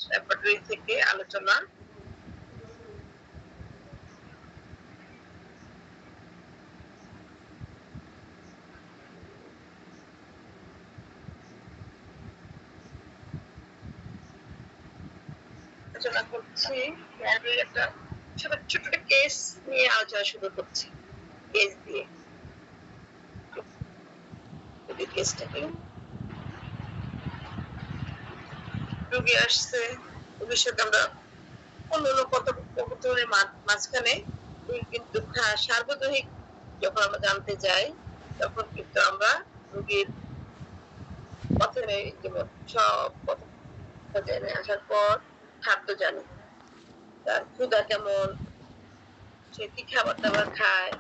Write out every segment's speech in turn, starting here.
Laboratory থেকে আলোচনা। আলোচনা করছি একটা ছোট ছোট কেস নিয়ে আলোচনা শুরু করছি। কেস দিয়ে কেসটাকে রোগী আসছে, রোগীর সাথে আমরা অন্যান্য কথোপকথনের মাঝখানে কিন্তু সার্বজনীন যখন আমরা জানতে যাই তখন কিন্তু আমরা রোগীর প্রথমে যেমন সব কথা জেনে আসার পর খাদ্য জানি, তার ক্ষুধা কেমন, সে কি খাবার দাবার খায়,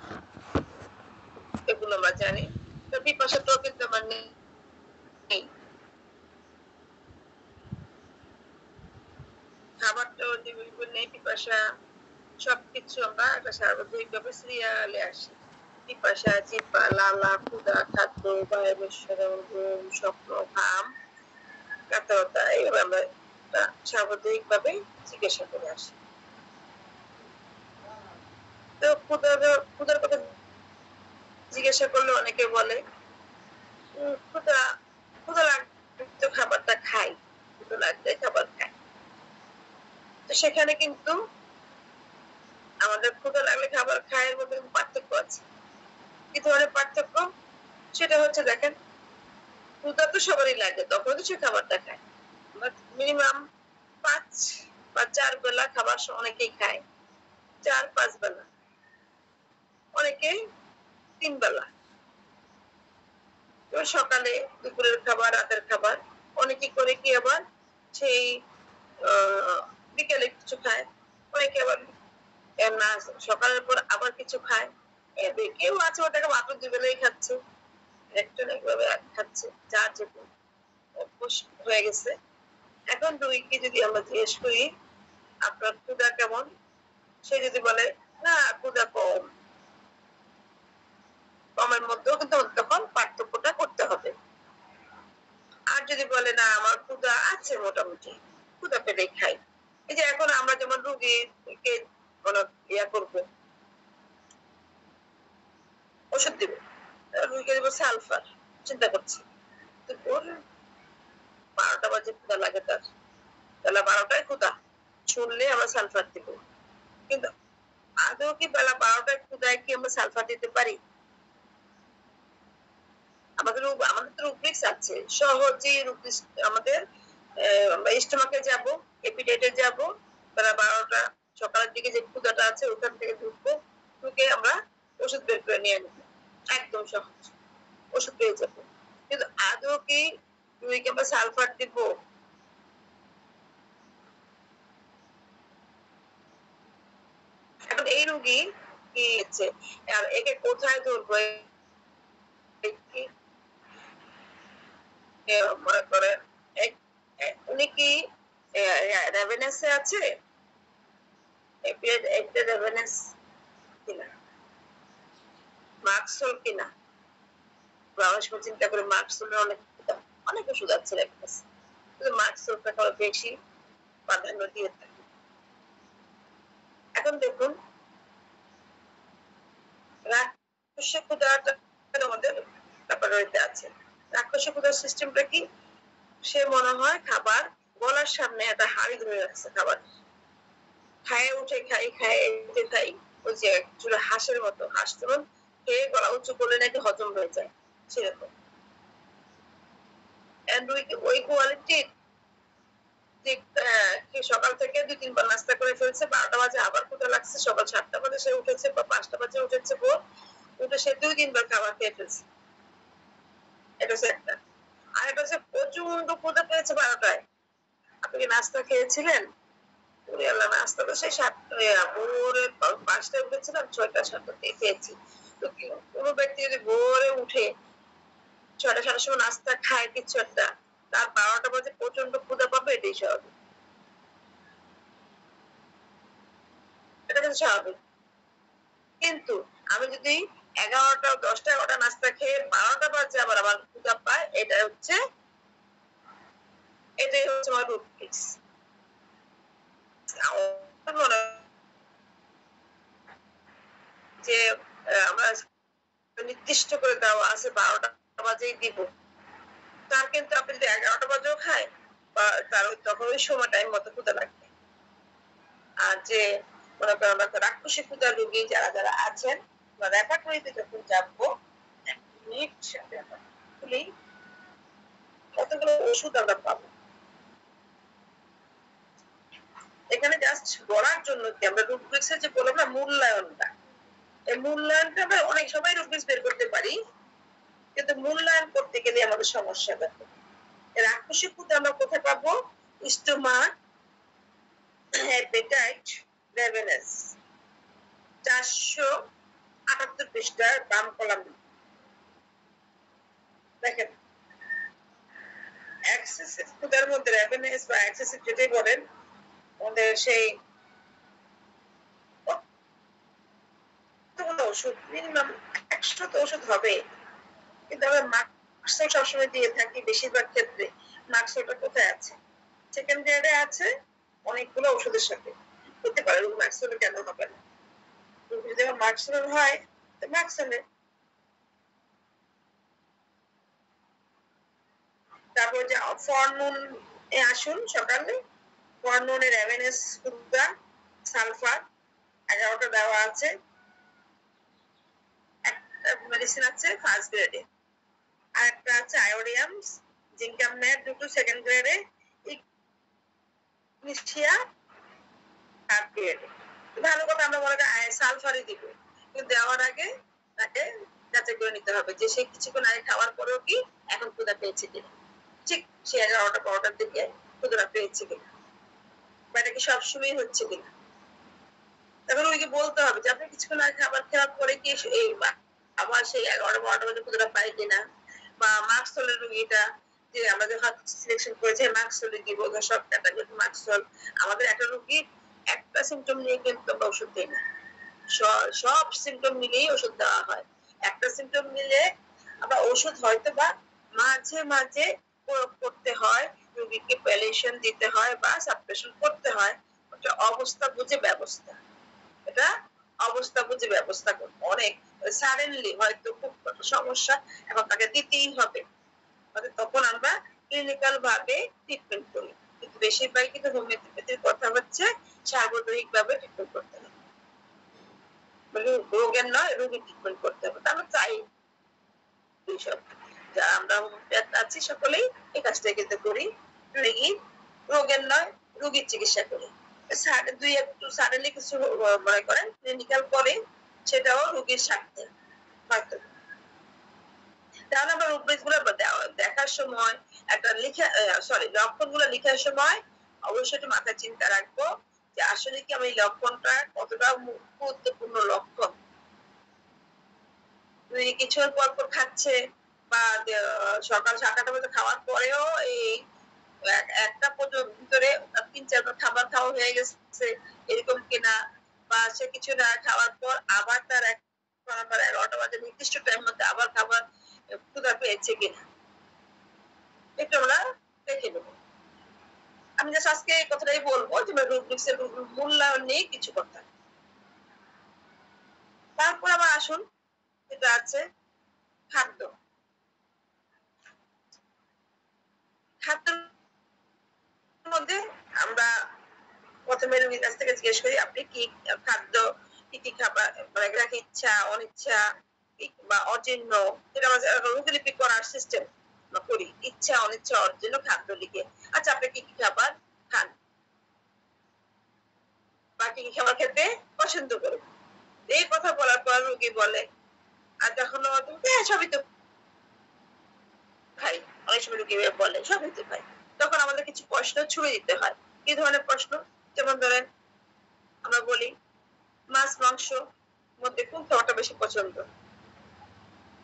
এগুলো আমরা জানি। তো পিপাসাটাও কিন্তু আমার নেই, খাবারটাও যে নেই, পিপাসা সবকিছু আমরা একটা সার্বজনীন ভাবে সিরিয়ালে আসি। পিপাসা, জিহ্বা, লালা, ক্ষুধা, খাদ্য, বায়ুবেশন, ঘুম, স্বপ্ন, ঘাম, কাতরতা, এইভাবে আমরা সার্বজনীন ভাবে জিজ্ঞাসা করে আসি। তো ক্ষুধার কথা জিজ্ঞাসা করলে অনেকে বলে ক্ষুধা ক্ষুধা লাগলে তো খাবারটা খাই, ক্ষুধা লাগলে খাবার খাই। তো সেখানে কিন্তু আমাদের ক্ষুধা লাগলে খাবার খায়ের মধ্যে পার্থক্য আছে। কি ধরনের পার্থক্য? সেটা হচ্ছে দেখেন, ক্ষুধা তো সবারই লাগে, তখন তো সে খাবারটা খায়। মিনিমাম ৫ বা ৪ বেলা খাবার অনেকেই খায়, ৪-৫ বেলা, অনেকে ৩ বেলা। সকালে, দুপুরের খাবার, রাতের খাবার, অনেকে করে কি আবার সেই বিকেলে কিছু খায়, অনেকে আবার সকালের পর আবার কিছু খায়। কেউ আছে ওটাকে মাত্র ২ বেলাই খাচ্ছে, একজন একভাবে খাচ্ছে, যার যেরকম অভ্যাস হয়ে গেছে। এখন রুগীকে যদি আমরা জিজ্ঞেস করি আপনার ক্ষুধা কেমন, সে যদি বলে না ক্ষুধা কম, কমের মধ্যেও কিন্তু তখন পার্থক্যটা করতে হবে। আর যদি বলে না আমার ক্ষুধা আছে মোটামুটি, ক্ষুধা পেলেই খাই। এই যে এখন আমরা যেমন রুগীকে ইয়া করবো, ওষুধ দিব, রুগীকে দেবো সালফার, চিন্তা করছি ওর ১২টা বাজে ক্ষুধা লাগে, তার বেলা ১২টায় ক্ষুধা, শুনলে আমরা সালফার দিব। কিন্তু আদৌ কি বেলা ১২টায় ক্ষুধায় কি আমরা সালফার দিতে পারি? আমাদের তো রুব্রিক্স আছে, সহজেই রুব্রিক্স আমাদের স্টোমাকে যাব, এপিটাইটে যাব, বেলা ১২টা সকালের দিকে যে ক্ষুধাটা আছে ওখান থেকে ঢুকবো, ঢুকে আমরা ওষুধ বের করে নিয়ে নেবো, একদম সহজ, ওষুধ পেয়ে যাবো। কিন্তু আদৌ কি রুগীকে আমরা সালফার দিব? এখন এই রুগী কি হচ্ছে, আর একে কোথায় ধরবো? মনে করেন উনি কি রেভেনেন্সে আছে, রেভেনেন্স কিনা, মার্কসল কিনা, অনেক সময় চিন্তা করে মার্কসলের অনেক ওষুধ আছে রেভেনেন্স, কিন্তু মার্কসলটাকে বেশি প্রাধান্য দিয়ে থাকে। এখন দেখুন রাক্ষসে ক্ষুধাটা আমাদের ব্যাপারে আছে। রাক্ষসে ক্ষুধার সিস্টেমটা কি? সে মনে হয় খাবার গলার সামনে একটা হাড়ি ধরে রাখছে, খাবার খায় উঠে খাই, খায় উঠে খাই, ওই যে চুলে হাঁসের মতো, হাঁস যেমন খেয়ে গলা উঁচু করলে নাকি হজম হয়ে যায়, সেরকম। ওই কোয়ালিটির সকাল থেকে ২-৩ বার নাস্তা করে ফেলছে, ১২টা বাজে আবার ক্ষুধা লাগছে, সকাল ৭টা বাজে সে উঠেছে বা ৫টা বাজে উঠেছে ভোর, উঠে সে ২-৩ বার খাবার খেয়ে ফেলছে, এটা হচ্ছে একটা। আর এটা হচ্ছে প্রচন্ড ক্ষুধা পেয়েছে ১২টায়, আপনি কি নাস্তা খেয়েছিলেন? ওরে আল্লাহ, নাস্তা তো সেই ভোরে ৫টায় উঠেছিলাম, ৬টা-৭টার খেয়েছি। তো কোনো ব্যক্তি যদি ভোরে উঠে ৬টা-৭টার সময় নাস্তা খায় কিছু একটা, তার ১২টা বাজে প্রচন্ড ক্ষুধা পাবে, এটাই স্বাভাবিক, এটা কিন্তু স্বাভাবিক। কিন্তু আমি যদি ১১টা, ১০টা, ১১টা নাস্তা খেয়ে ১২টা বাজে আবার আমার ক্ষুধা পায়, এটাই হচ্ছে আমার রুটিন। নির্দিষ্ট করে দেওয়া আছে 12টা বাজেই দিব, তার কিন্তু আপনি যদি 11টা বাজেও খায় বা তার তখন ওই সময় টাইম মতো ক্ষুধা লাগবে। আর যে মনে করেন আমরা রাক্ষসী ক্ষুধা রোগী যারা যারা আছেন বা রেপার্টরিতে যখন যাবো, এক মিনিট খুলি, কতগুলো ওষুধ আমরা পাবো এখানে জাস্ট বলার জন্য কি আমরা রুব্রিক্সের যে বললাম না মূল্যায়নটা, এই মূল্যায়নটা আমরা অনেক সময় রুব্রিক্স বের করতে পারি, কিন্তু মূল্যায়ন করতে গেলে আমাদের সমস্যা থাকে। রাক্ষসী ক্ষুধা আমরা কোথায় পাবো? স্টোমাক, অ্যাপেটাইট, রেভেনেস, 478 পৃষ্ঠার বাম কলাম। দেখেন এক্সেসিভ ক্ষুধার মধ্যে রেভেনেস বা এক্সেসিভ যেটাই বলেন, আমাদের সেই কতগুলো ওষুধ, মিনিমাম 100 তো ওষুধ হবে, কিন্তু আমরা মার্কসও সবসময় দিয়ে থাকি বেশিরভাগ ক্ষেত্রে। মার্কসটা কোথায় আছে? সেকেন্ড গ্রেডে আছে অনেকগুলো ওষুধের সাথে। হতে পারে মার্কসেল কেন হবে না? যদি আমার মার্কসেল হয় তো মার্কসেলে। তারপর যে ফরনুন এ আসুন সকালে, ফরনুনের রেভেনেস ক্ষুধা, সালফার 11টা দেওয়া আছে, একটা মেডিসিন আছে ফার্স্ট গ্রেডে, আর একটা আছে আয়োডিয়াম, জিঙ্কাম ম্যাট দুটো সেকেন্ড গ্রেডে, ইগনিশিয়া থার্ড গ্রেডে। ভালো কথা আমরা মনে করি সালফারই দিব, কিন্তু দেওয়ার আগে তাকে যাচাই করে নিতে হবে যে সে কিছুক্ষণ আগে খাওয়ার পরেও কি এখন ক্ষুধা পেয়েছে কিনা, ঠিক সে 11টা 12টার দিকে ক্ষুধা পেয়েছে কিনা, বা এটা কি সবসময় হচ্ছে কিনা। তখন ওইকে বলতে হবে যে আপনি কিছুক্ষণ আগে খাবার খাওয়ার পরে কি এই আবার সেই 11টা 12টা বাজে ক্ষুধাটা পাই কিনা। বা মার্কসলের রোগীটা যে আমরা যে হাত সিলেকশন করেছে মার্কসলে দিব, সব ক্যাটাগরি মার্কসল। আমাদের একটা রোগী একটা সিমটম নিয়ে কিন্তু আমরা ওষুধ দিই না, সব সিমটম মিলিয়েই ওষুধ দেওয়া হয়। একটা সিমটম মিলে আবার ওষুধ হয়তো বা মাঝে মাঝে প্রয়োগ করতে হয়, রোগীকে প্যালেশন দিতে হয় বা সাপ্রেশন করতে হয়, ওটা অবস্থা বুঝে ব্যবস্থা, এটা অবস্থা বুঝে ব্যবস্থা করবো। অনেক সাডেনলি হয়তো খুব সমস্যা, এখন তাকে দিতেই হবে, তখন আমরা ক্লিনিক্যাল ভাবে ট্রিটমেন্ট করি, কিন্তু বেশিরভাগ কিন্তু হোমিওপ্যাথির কথা হচ্ছে সার্বজনীন ভাবে ট্রিটমেন্ট করতে হবে, মানে রোগের নয় রোগীর ট্রিটমেন্ট করতে হবে। আমরা চাই এইসব যারা আমরা হোমিওপ্যাথ আছি সকলেই এই কাজটা কিন্তু করি, রোগের নয় রোগীর চিকিৎসা করি। দুই একটু সাডেনলি কিছু মনে করেন ক্লিনিক্যাল করে, সেটাও রোগীর স্বার্থে হয়তো। তাহলে আমরা রূপরেখ গুলো দেখার সময় একটা লিখা লক্ষণ গুলো লেখার সময় অবশ্যই একটু মাথায় চিন্তা রাখবো যে আসলে কি আমি লক্ষণটা কতটা গুরুত্বপূর্ণ লক্ষণ। কিছুক্ষণ পর পর খাচ্ছে বা সকাল 7-8টা বাজে খাওয়ার পরেও এই একটা পর্যন্ত ভিতরে 3-4 খাবার খাওয়া হয়ে গেছে এরকম কিনা, বা সে কিছু না খাওয়ার পর আবার তার 11টা বাজে নির্দিষ্ট টাইম মধ্যে আবার খাবার ক্ষুধা পেয়েছে কিনা, একটু আমরা দেখে নেবো। আমি জাস্ট আজকে এই কথাটাই বলবো যে রুব্রিক্সের মূল্যায়ন নিয়ে কিছু কথা। তারপর আবার আসুন যেটা আছে খাদ্য। খাদ্যের মধ্যে আমরা প্রথমে রোগীর কাছ থেকে জিজ্ঞেস করি আপনি কি খাদ্য কি কি খাবার মানে রাখে ইচ্ছা অনিচ্ছা বা অজীর্ণ, যেটা আমরা রোগীলিপি করার সিস্টেম করি, ইচ্ছা অনিচ্ছা অজীর্ণ খাদ্য লিখে। আচ্ছা আপনি কি কি খাবার খান বা কি কি খাবার খেতে পছন্দ করেন, এই কথা বলার পর রোগী বলে আর যখন সবই তো খাই, অনেক সময় রোগী বলে সবই তো খাই, তখন আমাদের কিছু প্রশ্ন ছুড়ে দিতে হয়। কি ধরনের প্রশ্ন? যেমন ধরেন আমরা বলি মাছ মাংস মধ্যে কোন খাবারটা বেশি পছন্দ।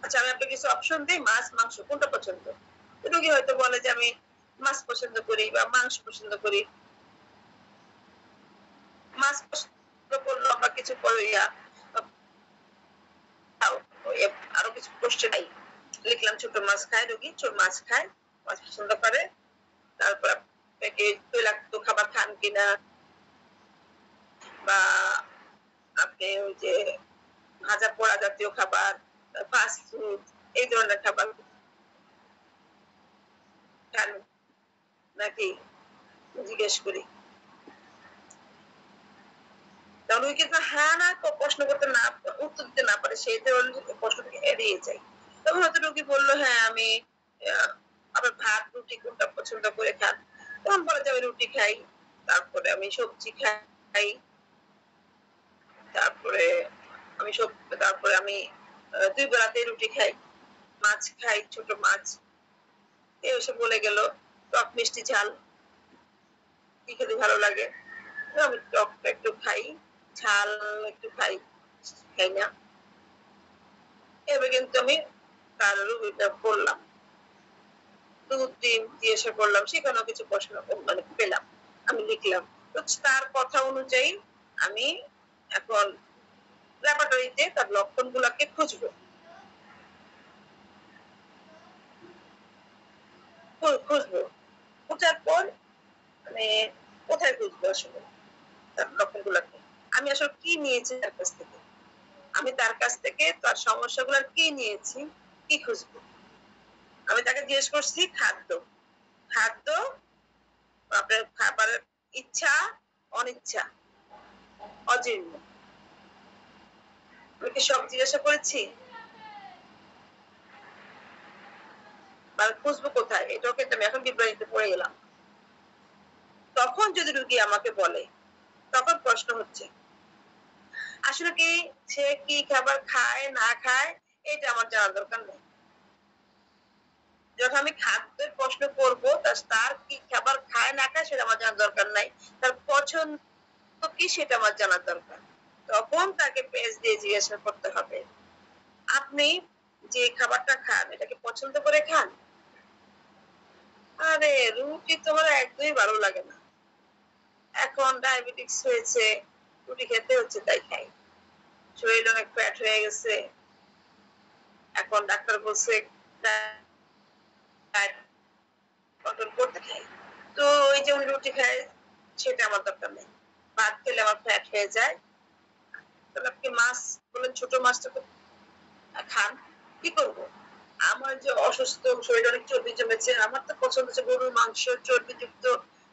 আচ্ছা আমি আপনাকে কিছু অপশন দিই, মাছ মাংস কোনটা পছন্দ। রোগী হয়তো বলে যে আমি মাছ পছন্দ করি বা মাংস পছন্দ করি। মাছ পছন্দ করলো আমরা কিছু আরো কিছু কোশ্চেন লিখলাম, ছোট মাছ খায় রোগী, ছোট মাছ খায়, মাছ পছন্দ করে। তারপর আপনাকে তৈলাক্ত খাবার খান কিনা, বা আপনি ওই যে ভাজা পোড়া জাতীয় খাবার ফাস্ট ফুড এই ধরনের খাবার খান নাকি জিজ্ঞেস করি। কারণ ওই কিন্তু হ্যাঁ না প্রশ্ন করতে না উত্তর দিতে না পারে সেই ধরনের প্রশ্ন থেকে এড়িয়ে যায়। তখন হয়তো রোগী বললো হ্যাঁ আমি আবার ভাত রুটি কোনটা পছন্দ করে খান, তখন বলা যাবে রুটি খাই, তারপরে আমি সবজি খাই, তারপরে তারপরে আমি ২ বেলাতেই রুটি খাই, মাছ খাই, ছোট মাছ। কেউ এসে বলে গেল টক মিষ্টি ঝাল কি খেতে ভালো লাগে? তো আমি টকটা একটু খাই, ঝাল একটু খাই, খাই না। এবার কিন্তু আমি তার রুগীটা বললাম। ২ দিন জিজ্ঞাসা করলাম, সেখানেও কিছু প্রশ্ন মানে পেলাম। আমি লিখলাম। তো তার কথা অনুযায়ী আমি এখন ল্যাবরেটরিতে তার লক্ষণগুলাকে খুঁজবো। খুঁজবো। খোঁজার পর মানে কোথায় খুঁজবো আসলে তার লক্ষণগুলাকে? আমি আসলে কি নিয়েছি তার কাছ থেকে? আমি তার কাছ থেকে তার সমস্যাগুলার কি নিয়েছি, কি খুঁজবো? আমি তাকে জিজ্ঞেস করছি খাদ্য। খাদ্য, আপনার খাবারের ইচ্ছা, অনিচ্ছা, অজীর্ণ। আমি কি সব জিজ্ঞাসা করেছি? মানে খুঁজবো কোথায়? এটাও কিন্তু আমি এখন বিভ্রান্তিতে পড়ে গেলাম। তখন যদি রুগী আমাকে বলে, তখন প্রশ্ন হচ্ছে, আসলে কি সে কি খাবার খায় না খায় এটা আমার জানার দরকার নেই। যখন আমি খাদ্যের প্রশ্ন করব, তার কি খাবার খায় না খায় সেটা আমার জানার দরকার নাই। তার পছন্দ কি সেটা আমার জানার দরকার। তখন তাকে পেজ দিয়ে জিজ্ঞাসা করতে হবে, আপনি যে খাবারটা খান এটা কি পছন্দ করে খান? আরে রুটি তো আমার একদমই ভালো লাগে না। এখন ডায়াবেটিস হয়েছে, রুটি খেতে হচ্ছে তাই খাই। শরীর অনেক ফ্যাট হয়ে গেছে। এখন ডাক্তার বলছে ডায়েট কন্ট্রোল করতে খাই। তো ওই যে উনি রুটি খায় সেটা আমার দরকার নেই। ভাত খেলে আমার ফ্যাট হয়ে যায়। তাহলে আপনি মাছ বললেন ছোট মাছটা তো খান। কি করব? আমার যে অসুস্থ শরীরে অনেক চর্বি জমেছে, আমার তো পছন্দ হচ্ছে গরুর মাংস, চর্বিযুক্ত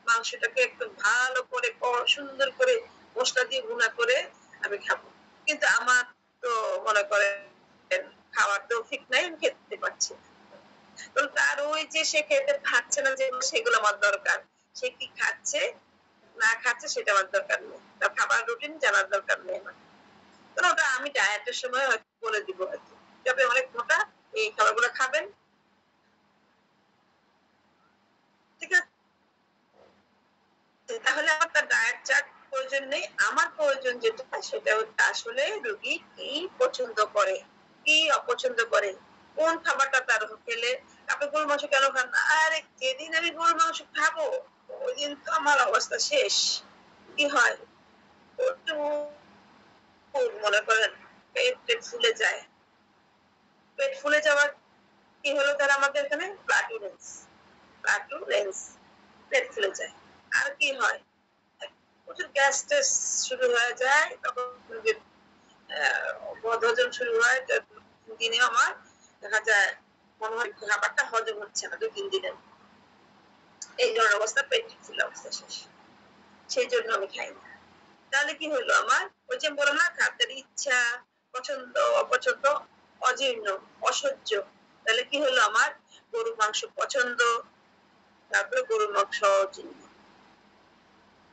মাংসটাকে একটু ভালো করে সুন্দর করে মসলা দিয়ে ভুনা করে আমি খাবো। কিন্তু আমার তো মনে করেন খাওয়ার তৌফিক নাই, আমি খেতে পারছি না। তো তার ওই যে সে খেতে খাচ্ছে না যে সেগুলো আমার দরকার। সে কি খাচ্ছে না খাচ্ছে সেটা আমার দরকার নেই। তার খাবার রুটিন জানার দরকার নেই আমার। তো ওটা আমি ডায়েটের সময় হয়তো বলে দিব হয়তো। যে আপনি অনেক মোটা, এই খাবারগুলো খাবেন। ঠিক আছে? তাহলে আমার তার ডায়েট চার্ট প্রয়োজন নেই। আমার প্রয়োজন যেটা সেটা হচ্ছে আসলে রোগী কি পছন্দ করে, কি অপছন্দ করে, কোন খাবারটা তার খেলে আপনি গরুর মাংস কেন খান না? আরে যেদিন আমি গরুর মাংস খাবো ওইদিন তো আমার অবস্থা শেষ। কি হয়? একটু মনে করেন পেট ফুলে যায়। পেট ফুলে যাওয়ার কি হলো তাহলে আমাদের এখানে ফ্লাটুলেন্স। ফ্লাটুলেন্স, পেট ফুলে যায়। আর কি হয়? প্রচুর গ্যাস ট্যাস শুরু হয়ে যায়, তখন রোগীর বদহজম শুরু হয়। দিনে আমার দেখা যায় মনে হয় খাবারটা হজম হচ্ছে না ২-৩ দিনের। এই ধরনের অবস্থা, পেট ফুলে অবস্থা শেষ। সেই জন্য আমি খাই না। তাহলে কি হলো আমার? ওই যে বললাম না খাদ্যের ইচ্ছা, পছন্দ, অপছন্দ, অজীর্ণ, অসহ্য। তাহলে কি হলো আমার? গরুর মাংস পছন্দ, তারপরে গরুর মাংস অজীর্ণ।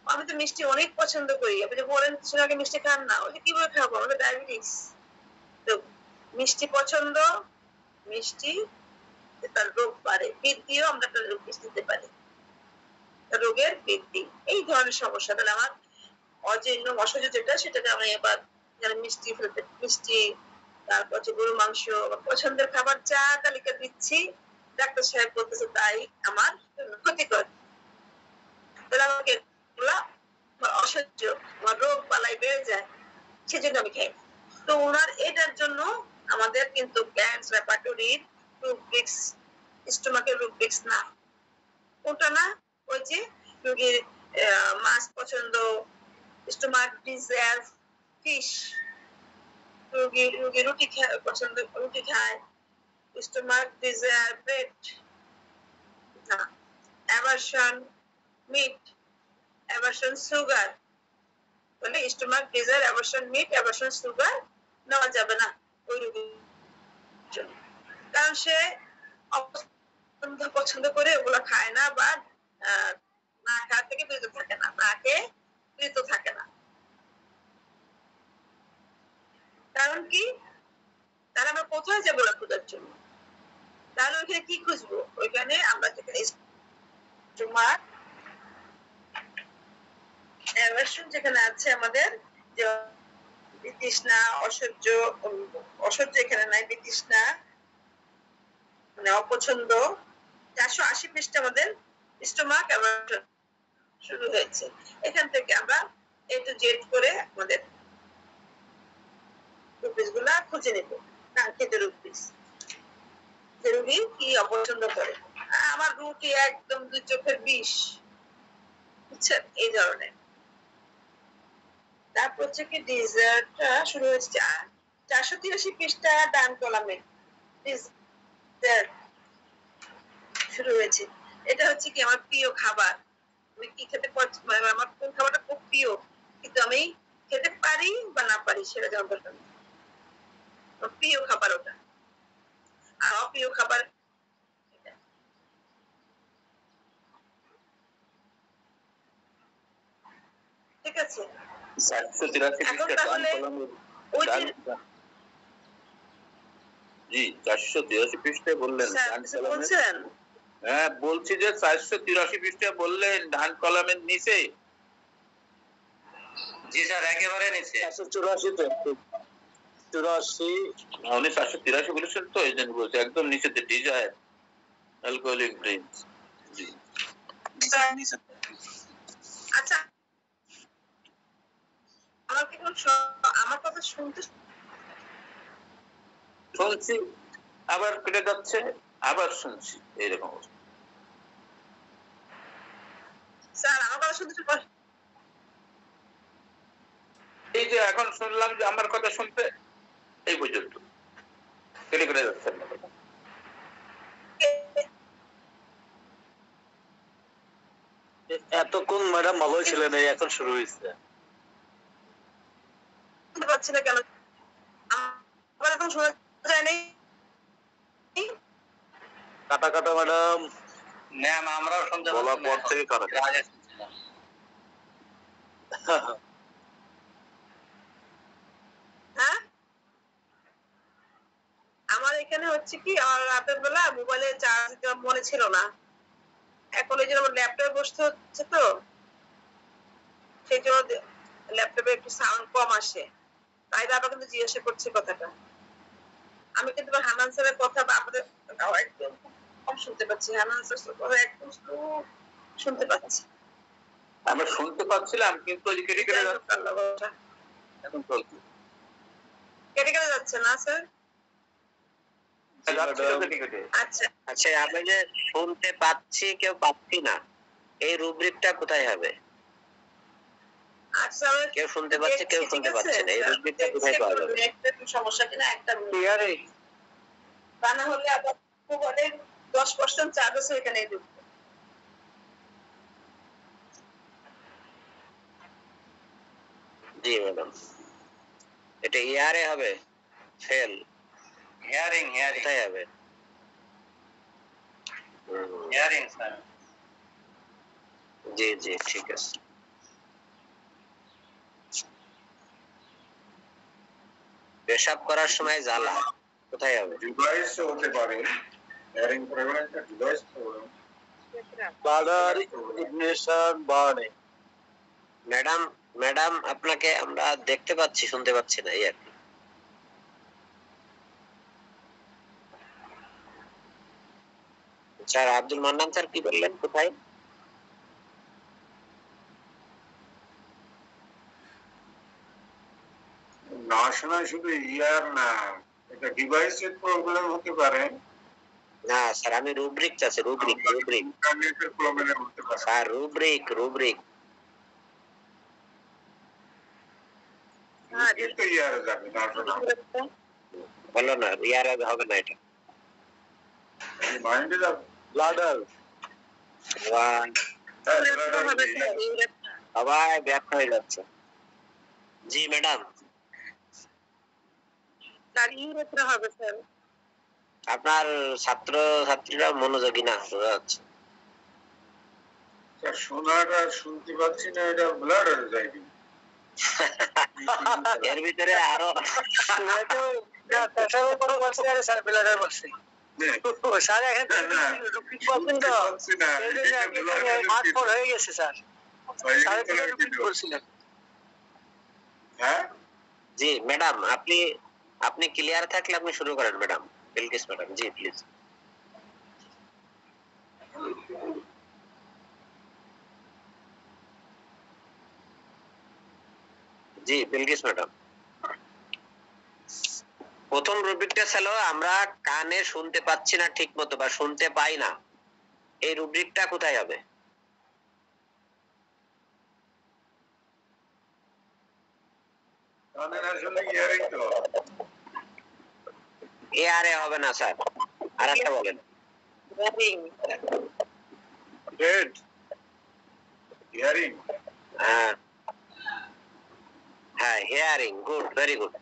আমি তো মিষ্টি অনেক পছন্দ করি। আপনি যে বলেন কিছুদিন আগে মিষ্টি খান না, ওইটা কিভাবে খাবো? আমার তো ডায়াবেটিস। তো মিষ্টি পছন্দ, মিষ্টি তার রোগ বাড়ে। বৃদ্ধিও আমরা একটা রোগ দিতে পারি। রোগের বৃদ্ধি। এই ধরনের সমস্যা। তাহলে আমার অজীর্ণ অসহ্য যেটা সেটাকে আমি এবার যারা মিষ্টি ফেলতে মিষ্টি, তারপর হচ্ছে গরুর মাংস পছন্দের খাবার যা তালিকা দিচ্ছি, ডাক্তার সাহেব বলতেছে তাই আমার জন্য ক্ষতিকর। তাহলে আমাকে এগুলা আমার অসহ্য, আমার রোগ বালাই বেড়ে যায়। সেজন্য আমি খাই না। তো উনার এটার জন্য আমাদের কিন্তু গ্যাস রেপার্টরির রুব্রিক্স, স্টোমাকের রুব্রিক্স না। কোনটা না? ওই যে রোগীর মাছ পছন্দ, স্টোমাক ডিজায়ার ফিশ, রোগী রুটি খায় পছন্দ রুটি খায় স্টোমাক ডিজায়ার ব্রেড না অ্যাভারশন মিট অ্যাভারশন সুগার বলে stomach desire aversion meat aversion sugar নেওয়া যাবে না ওই রোগীর জন্য কারণ সে পছন্দ করে ওগুলো খায় না বা না খাওয়া থেকে বিরত থাকে না না খেয়ে বিরত থাকে না কারণ কি তাহলে আমরা কোথায় যাবো ক্ষুধার জন্য তাহলে ওইখানে কি খুঁজবো ওইখানে আমরা যেখানে স্টোমাক অ্যাভারশন যেখানে আছে আমাদের যে বিতৃষ্ণা অসহ্য এখানে নাই বিতৃষ্ণা মানে অপছন্দ 480 পৃষ্ঠা আমাদের স্টোমাক অ্যাভারশন শুরু হয়েছে এখান থেকে আমরা এ টু জেড করে আমাদের রুপিস গুলা খুঁজে নেব কাঙ্ক্ষিত রুপিস যে রুগী কি অপছন্দ করে আমার রুটি একদম 2 চোখের বিষ বুঝছেন এই ধরনের তারপর হচ্ছে কি ডিজার্টটা শুরু হয়েছে 483 পৃষ্ঠা ডান কলামে ডিজার্ট শুরু হয়েছে এটা হচ্ছে কি আমার প্রিয় খাবার আমি কি খেতে মানে আমার কোন খাবারটা খুব প্রিয় কিন্তু আমি খেতে পারি বা না পারি সেটা জানার দরকার নেই প্রিয় খাবার ওটা আর অপ্রিয় খাবার ঠিক আছে এখন তাহলে জি 483 পৃষ্ঠায় বললেন বলছেন হ্যাঁ বলছি যে 483 পৃষ্ঠায় বললেন ডান কলামের নিচে জি স্যার একেবারে নিচে 484 উনি 483 বলেছেন তো এই জন্য বলছি একদম নিচেতে ডিজায়ার অ্যালকোহলিক ড্রিঙ্কস জি আচ্ছা আমার কথা শুনছি আবার কেটে যাচ্ছে আবার শুনছি এইরকম স্যার আমার কথা শুনতে এই যে এখন শুনলাম যে আমার কথা শুনতে এই পর্যন্ত কেটে কেটে যাচ্ছে এতক্ষণ ম্যাডাম ভালোই ছিলেন এই এখন শুরু হয়েছে পাচ্ছি না কেন আমার এখন শোনা যায় নাই কাটা কাটা ম্যাডাম ম্যাম আমরাও শুনতে বলার পর থেকে কাটা হ্যাঁ আমার এখানে হচ্ছে কি আমার রাতের বেলা মোবাইলে চার্জ দিতে মনে ছিল না এখন এই জন্য আমার ল্যাপটপে বসতে হচ্ছে তো সেই জন্য ল্যাপটপে একটু সাউন্ড কম আসে তাই বাবা কিন্তু জিজ্ঞাসা করছে কথাটা আমি কিন্তু হানান স্যারের কথা বা আমাদের একদম কম শুনতে পাচ্ছি হানান স্যারের কথা একদম শুনতে পাচ্ছি আমরা শুনতে পাচ্ছিলাম কিন্তু কেটে কেটে যাচ্ছে এখন চলছে কেটে কেটে যাচ্ছে না স্যার আচ্ছা আচ্ছা আমি যে শুনতে পাচ্ছি কেউ পাচ্ছি না এই রুব্রিকটা কোথায় হবে আচ্ছা কেউ শুনতে পাচ্ছে কেউ শুনতে পাচ্ছে না এই রুব্রিকটা কোথায় পাওয়া যাবে একটু সমস্যা কিনা একটা তা না হলে আবার মোবাইলের 10% চার্জ আছে এখানে ঢুকবে জি ম্যাডাম এটা ইয়ারে হবে ফেল হিয়ারিং কোথায় হবে হিয়ারিং স্যার জি জি ঠিক আছে পেশাব করার সময় জ্বালা কোথায় হবে ডিভাইস হতে পারে হিয়ারিং প্রবলেম একটা device problem bladder ignition burning madam আপনাকে আমরা দেখতে পাচ্ছি শুনতে পাচ্ছি না এই আর কি স্যার আব্দুল মান্নান স্যার কি বললেন কোথায় না শোনা শুধু ইয়ার না এটা ডিভাইসের প্রবলেম হতে পারে না স্যার আমি রুব্রিক চাচ্ছি রুব্রিক ইন্টারনেটের প্রবলেম হতে পারে স্যার রুব্রিক কিন্তু ইয়ারে যাবে না না বলো না, ইয়ার হবে না এটা। মাইন্ডে যাবে ব্লাডার সবাই ব্যাখ্যা হয়ে যাচ্ছে। জি ম্যাডাম, হবে স্যার। আপনার ছাত্র ছাত্রীরা মনোযোগী না, বোঝা যাচ্ছে। শোনাটা শুনতে পাচ্ছি না, এটা ব্লাডার যায়নি। এর ভিতরে আরো জি ম্যাডাম, আপনি ক্লিয়ার থাকলে আপনি শুরু করেন madam, Bilkis madam. G please. G Bilkis madam, প্রথম রুব্রিকটা ছিল আমরা কানে শুনতে পাচ্ছি না ঠিক মতো বা শুনতে পাই না, এই রুব্রিকটা কোথায় হবে? এআরে হবে না স্যার, আর একটা বলেন। হ্যাঁ হ্যাঁ, হিয়ারিং, গুড, ভেরি গুড।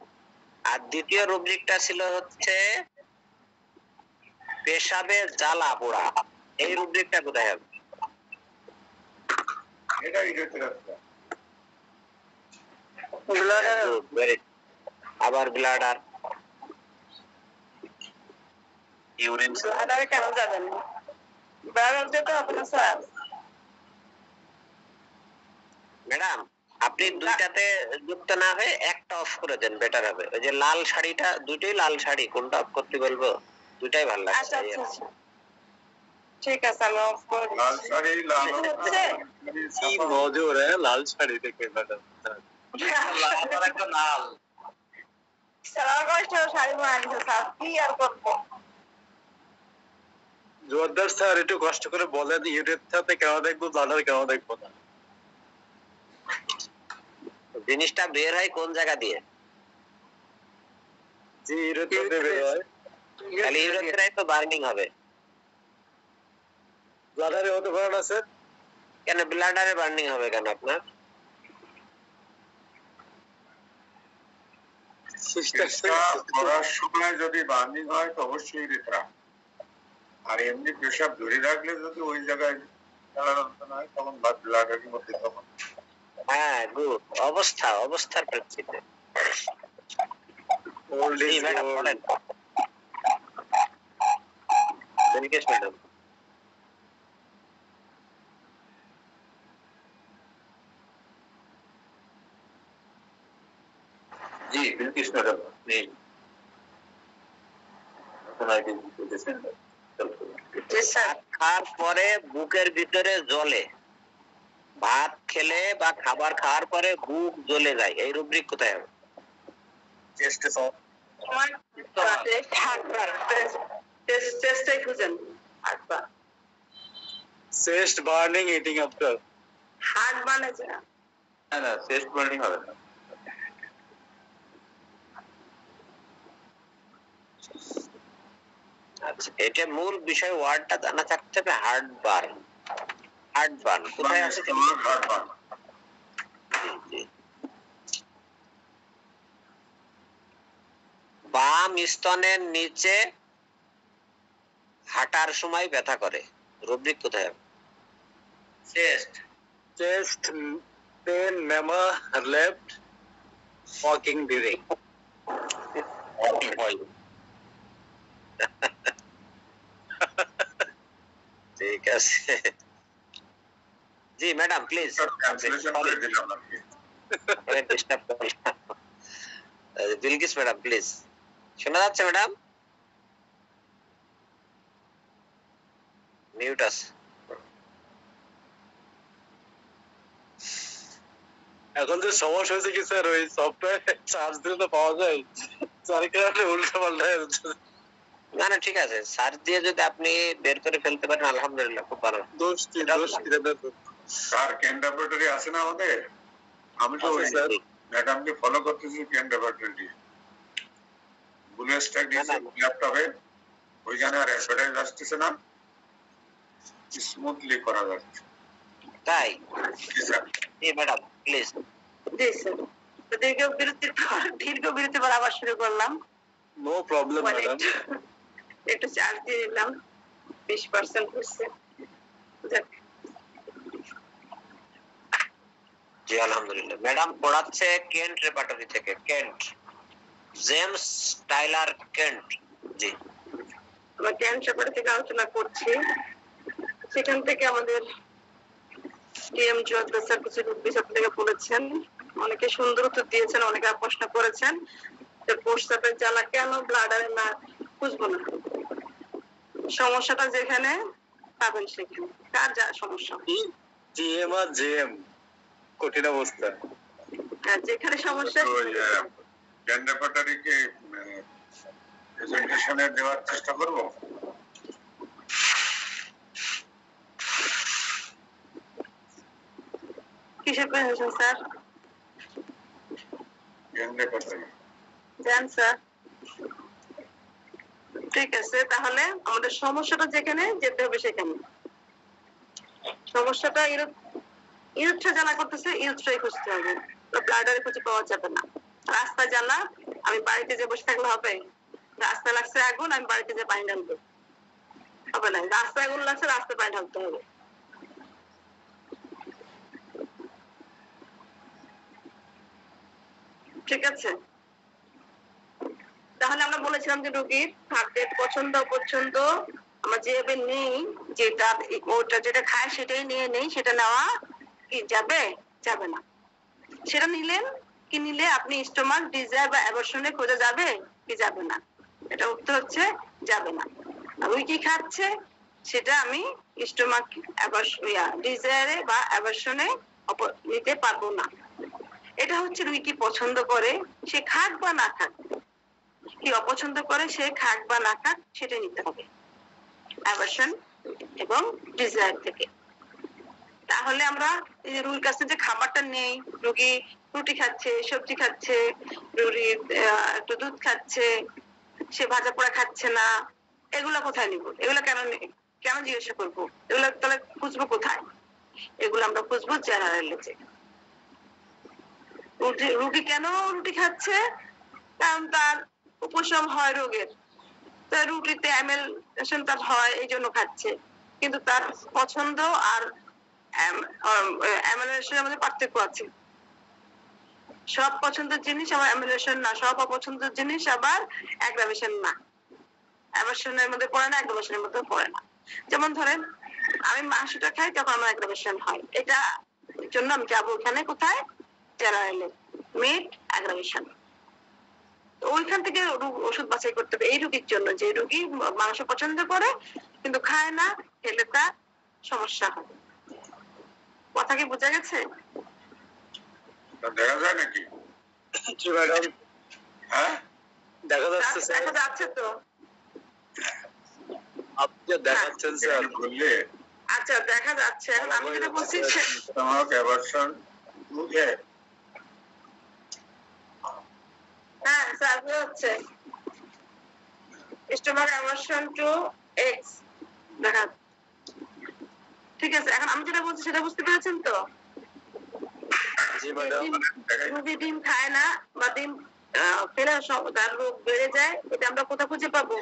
আর দ্বিতীয় রুব্রিকটা ছিল হচ্ছে পেশাবে জ্বালা পোড়া, এই রুব্রিকটা কোথায় হবে? আবার ব্লাডার, ইউরিন। কেন যাবেন? ম্যাডাম আপনি দুইটাতে যুক্ত না হয়ে একটা অফ করে দেন, বেটার হবে। ওই যে লাল শাড়িটা, দুটোই লাল শাড়ি, কোনটা অফ করতে বলবো? দুটাই ভালো লাগছে। ঠিক আছে, আমি অফ করে লাল শাড়ি, লাল কি মজুর লাল শাড়ি দেখে ম্যাডাম। একটা লাল শাড়ি বানিয়েছে স্যার, কি আর করবো। জোরদার স্যার একটু কষ্ট করে বলেন, ইউনিট সাথে কেন দেখবো, ব্লাডার কেন দেখবো না? জিনিসটা বের হয় কোন জায়গা দিয়ে? জি ইউনিট সাথে বের হয়। তাহলে ইউরেথ্রায় তো বার্নিং হবে। ব্লাডারে হতে পারে না স্যার? কেন ব্লাডারে বার্নিং হবে কেন আপনার? করার সময় যদি বার্নিং হয় তো অবশ্যই ইউরেথ্রা। আর এমনি পেশাব ধরে রাখলে যদি ওই জায়গায় তখন ব্লাডারের মধ্যে তখন। হ্যাঁ গুড, অবস্থার প্রেক্ষিতে। জি ম্যাডাম বলেন। বিলকিস ম্যাডাম। জি বিলকিস ম্যাডাম, খাওয়ার পরে বুকের ভিতরে জ্বলে, ভাত খেলে বা খাবার খাওয়ার পরে বুক জ্বলে যায়, এই রুব্রিক কোথায় হবে? Chest burning, eating after. Heart বানাচ্ছে না, না চেস্ট বার্নিং হবে না। আচ্ছা, এটা মূল বিষয়, ওয়ার্ডটা জানা থাকতে হবে। হার্ট বার্ন, হার্ট বার্ন কোথায় আছে? বাম স্তনের নিচে হাঁটার সময় ব্যথা করে, রুব্রিক কোথায় হবে? চেস্ট পেন, মেমা, লেফট, ওয়াকিং ডিউরিং। ঠিক আছে। জি madam please. Bilkis madam please, শোনা যাচ্ছে ম্যাডাম? মিউট আছে। এখন যে সমস্যা হয়েছে কি স্যার, ওই সফটওয়্যার চার্জ দিলে তো পাওয়া যায়, যার কারণে উল্টো পাল্টা হচ্ছে। না না ঠিক আছে, সার্চ দিয়ে যদি আপনি বের করে ফেলতে পারেন আলহামদুলিল্লাহ, খুব ভালো। দোষ কি স্যার ক্যান ল্যাবরেটরি আছে না আমাদের? আমি তো ম্যাডামকে ফলো করতেছি কেন ডেপার্টমেন্টে ব্লু স্ট্যাক দিয়েছে ল্যাপটপে, ওইখানে আর অ্যাডভার্টাইজ আসতেছে না, স্মুথলি করা যাচ্ছে। তাই জি স্যার। Madam please. জি স্যার। দীর্ঘ বিরতির পর আবার শুরু করলাম। No problem madam. একটু চার্জ দিয়ে দিলাম, 20% হচ্ছে। জি আলহামদুলিল্লাহ। ম্যাডাম পড়াচ্ছে কেন্ট রেপার্টরি থেকে, কেন্ট, জেমস টাইলার কেন্ট। জি আমরা কেন্ট রেপার্টরি থেকে আলোচনা করছি। সেখান থেকে আমাদের টিএম জোয়াদ স্যার কিছু বিষয় থেকে বলেছেন, অনেকে সুন্দর উত্তর দিয়েছেন, অনেকে প্রশ্ন করেছেন যে প্রস্তাবের জ্বালা কেন ব্লাডারে না বুঝবো না। সমস্যাটা যেখানে পাবেন সেখানে, কার যা সমস্যা জিএম আর জেএম কঠিন অবস্থা। যেখানে সমস্যা কেন রেপার্টরিকে প্রেজেন্টেশনে দেওয়ার চেষ্টা করব। কিসের প্রেজেন্টেশন স্যার? কেন রেপার্টরি জান স্যার। ঠিক আছে, তাহলে আমাদের সমস্যাটা যেখানে যেতে হবে সেখানে। সমস্যাটা ইউথটা জ্বালা করতেছে, ইউথটাই খুঁজতে হবে, ব্লাডারে খুঁজে পাওয়া যাবে না। রাস্তা জ্বালা, আমি বাড়িতে যে বসে থাকলে হবে? রাস্তায় লাগছে আগুন, আমি বাড়িতে যে পানি ঢালবো হবে না। রাস্তায় আগুন লাগছে, রাস্তায় পানি ঢালতে হবে। ঠিক আছে, তাহলে আমরা বলেছিলাম যে রোগীর খাদ্যের পছন্দ অপছন্দ আমরা যেভাবে নেই, যেটা ওটা যেটা খায় সেটাই নিয়ে নেই, সেটা নেওয়া কি যাবে? যাবে না। সেটা নিলেন কি নিলে আপনি স্টোমাক ডিজায়ার বা অ্যাবর্শনে খোঁজা যাবে কি যাবে না? এটা উত্তর হচ্ছে যাবে না। আর ওই কি খাচ্ছে সেটা আমি স্টোমাক ডিজায়ারে বা অ্যাবর্শনে নিতে পারবো না। এটা হচ্ছে রুগী কি পছন্দ করে সে খাক বা না খাক, কি অপছন্দ করে সে খাক বা না খাক সেটা নিতে হবে অ্যাভারশন এবং ডিজায়ার থেকে। তাহলে আমরা এই যে রুগীর কাছে যে খাবারটা নেই, রুগী রুটি খাচ্ছে, সবজি খাচ্ছে, রুগী একটু দুধ খাচ্ছে, সে ভাজা পোড়া খাচ্ছে না, এগুলো কোথায় নিব? এগুলো কেন জিজ্ঞাসা করবো? এগুলো তাহলে খুঁজবো কোথায়? এগুলো আমরা খুঁজবো জেনারেলে। রুগী কেন রুটি খাচ্ছে? কারণ তার উপশম হয় রোগের, তার রুটিতে অ্যামেলেশন তার হয়, এই জন্য খাচ্ছে। কিন্তু তার পছন্দ আর অ্যামেলেশনের মধ্যে পার্থক্য আছে। সব পছন্দের জিনিস আবার অ্যামেলেশন না, সব অপছন্দের জিনিস আবার অ্যাগ্রাভেশন না। অ্যাভারশনের মধ্যে পড়ে না, অ্যাগ্রাভেশনের মধ্যে পড়ে না। যেমন ধরেন আমি মাংসটা খাই, তখন আমার অ্যাগ্রাভেশন হয়, এটা জন্য আমি যাবো ওখানে কোথায়? জেনারেলে, মিট অ্যাগ্রাভেশন। ওইখান থেকে ওষুধ বাছাই করতে হবে এই রোগীর জন্য, যে রোগী মাংস পছন্দ করে কিন্তু খায় না, খেলে তার সমস্যা হবে। কথা কি বোঝা গেছে? দেখা যায় নাকি? জি ম্যাডাম। হ্যাঁ দেখা যাচ্ছে স্যার। দেখা যাচ্ছে তো? আপনি যা দেখাচ্ছেন স্যার বললে আচ্ছা দেখা যাচ্ছে। এখন আমি যেটা বলছি স্টোমাক অ্যাভারশন টু এ। হ্যাঁ স্যার হচ্ছে স্টোমাক অ্যাভারশন টু এক্স দেখা। ঠিক আছে, এখন আমি যেটা বলছি সেটা বুঝতে পেরেছেন তো? জি ম্যাডাম। রোগী ডিম খায় না বা ডিম ফেলে তার রোগ বেড়ে যায়, এটা আমরা কোথায় খুঁজে পাবো?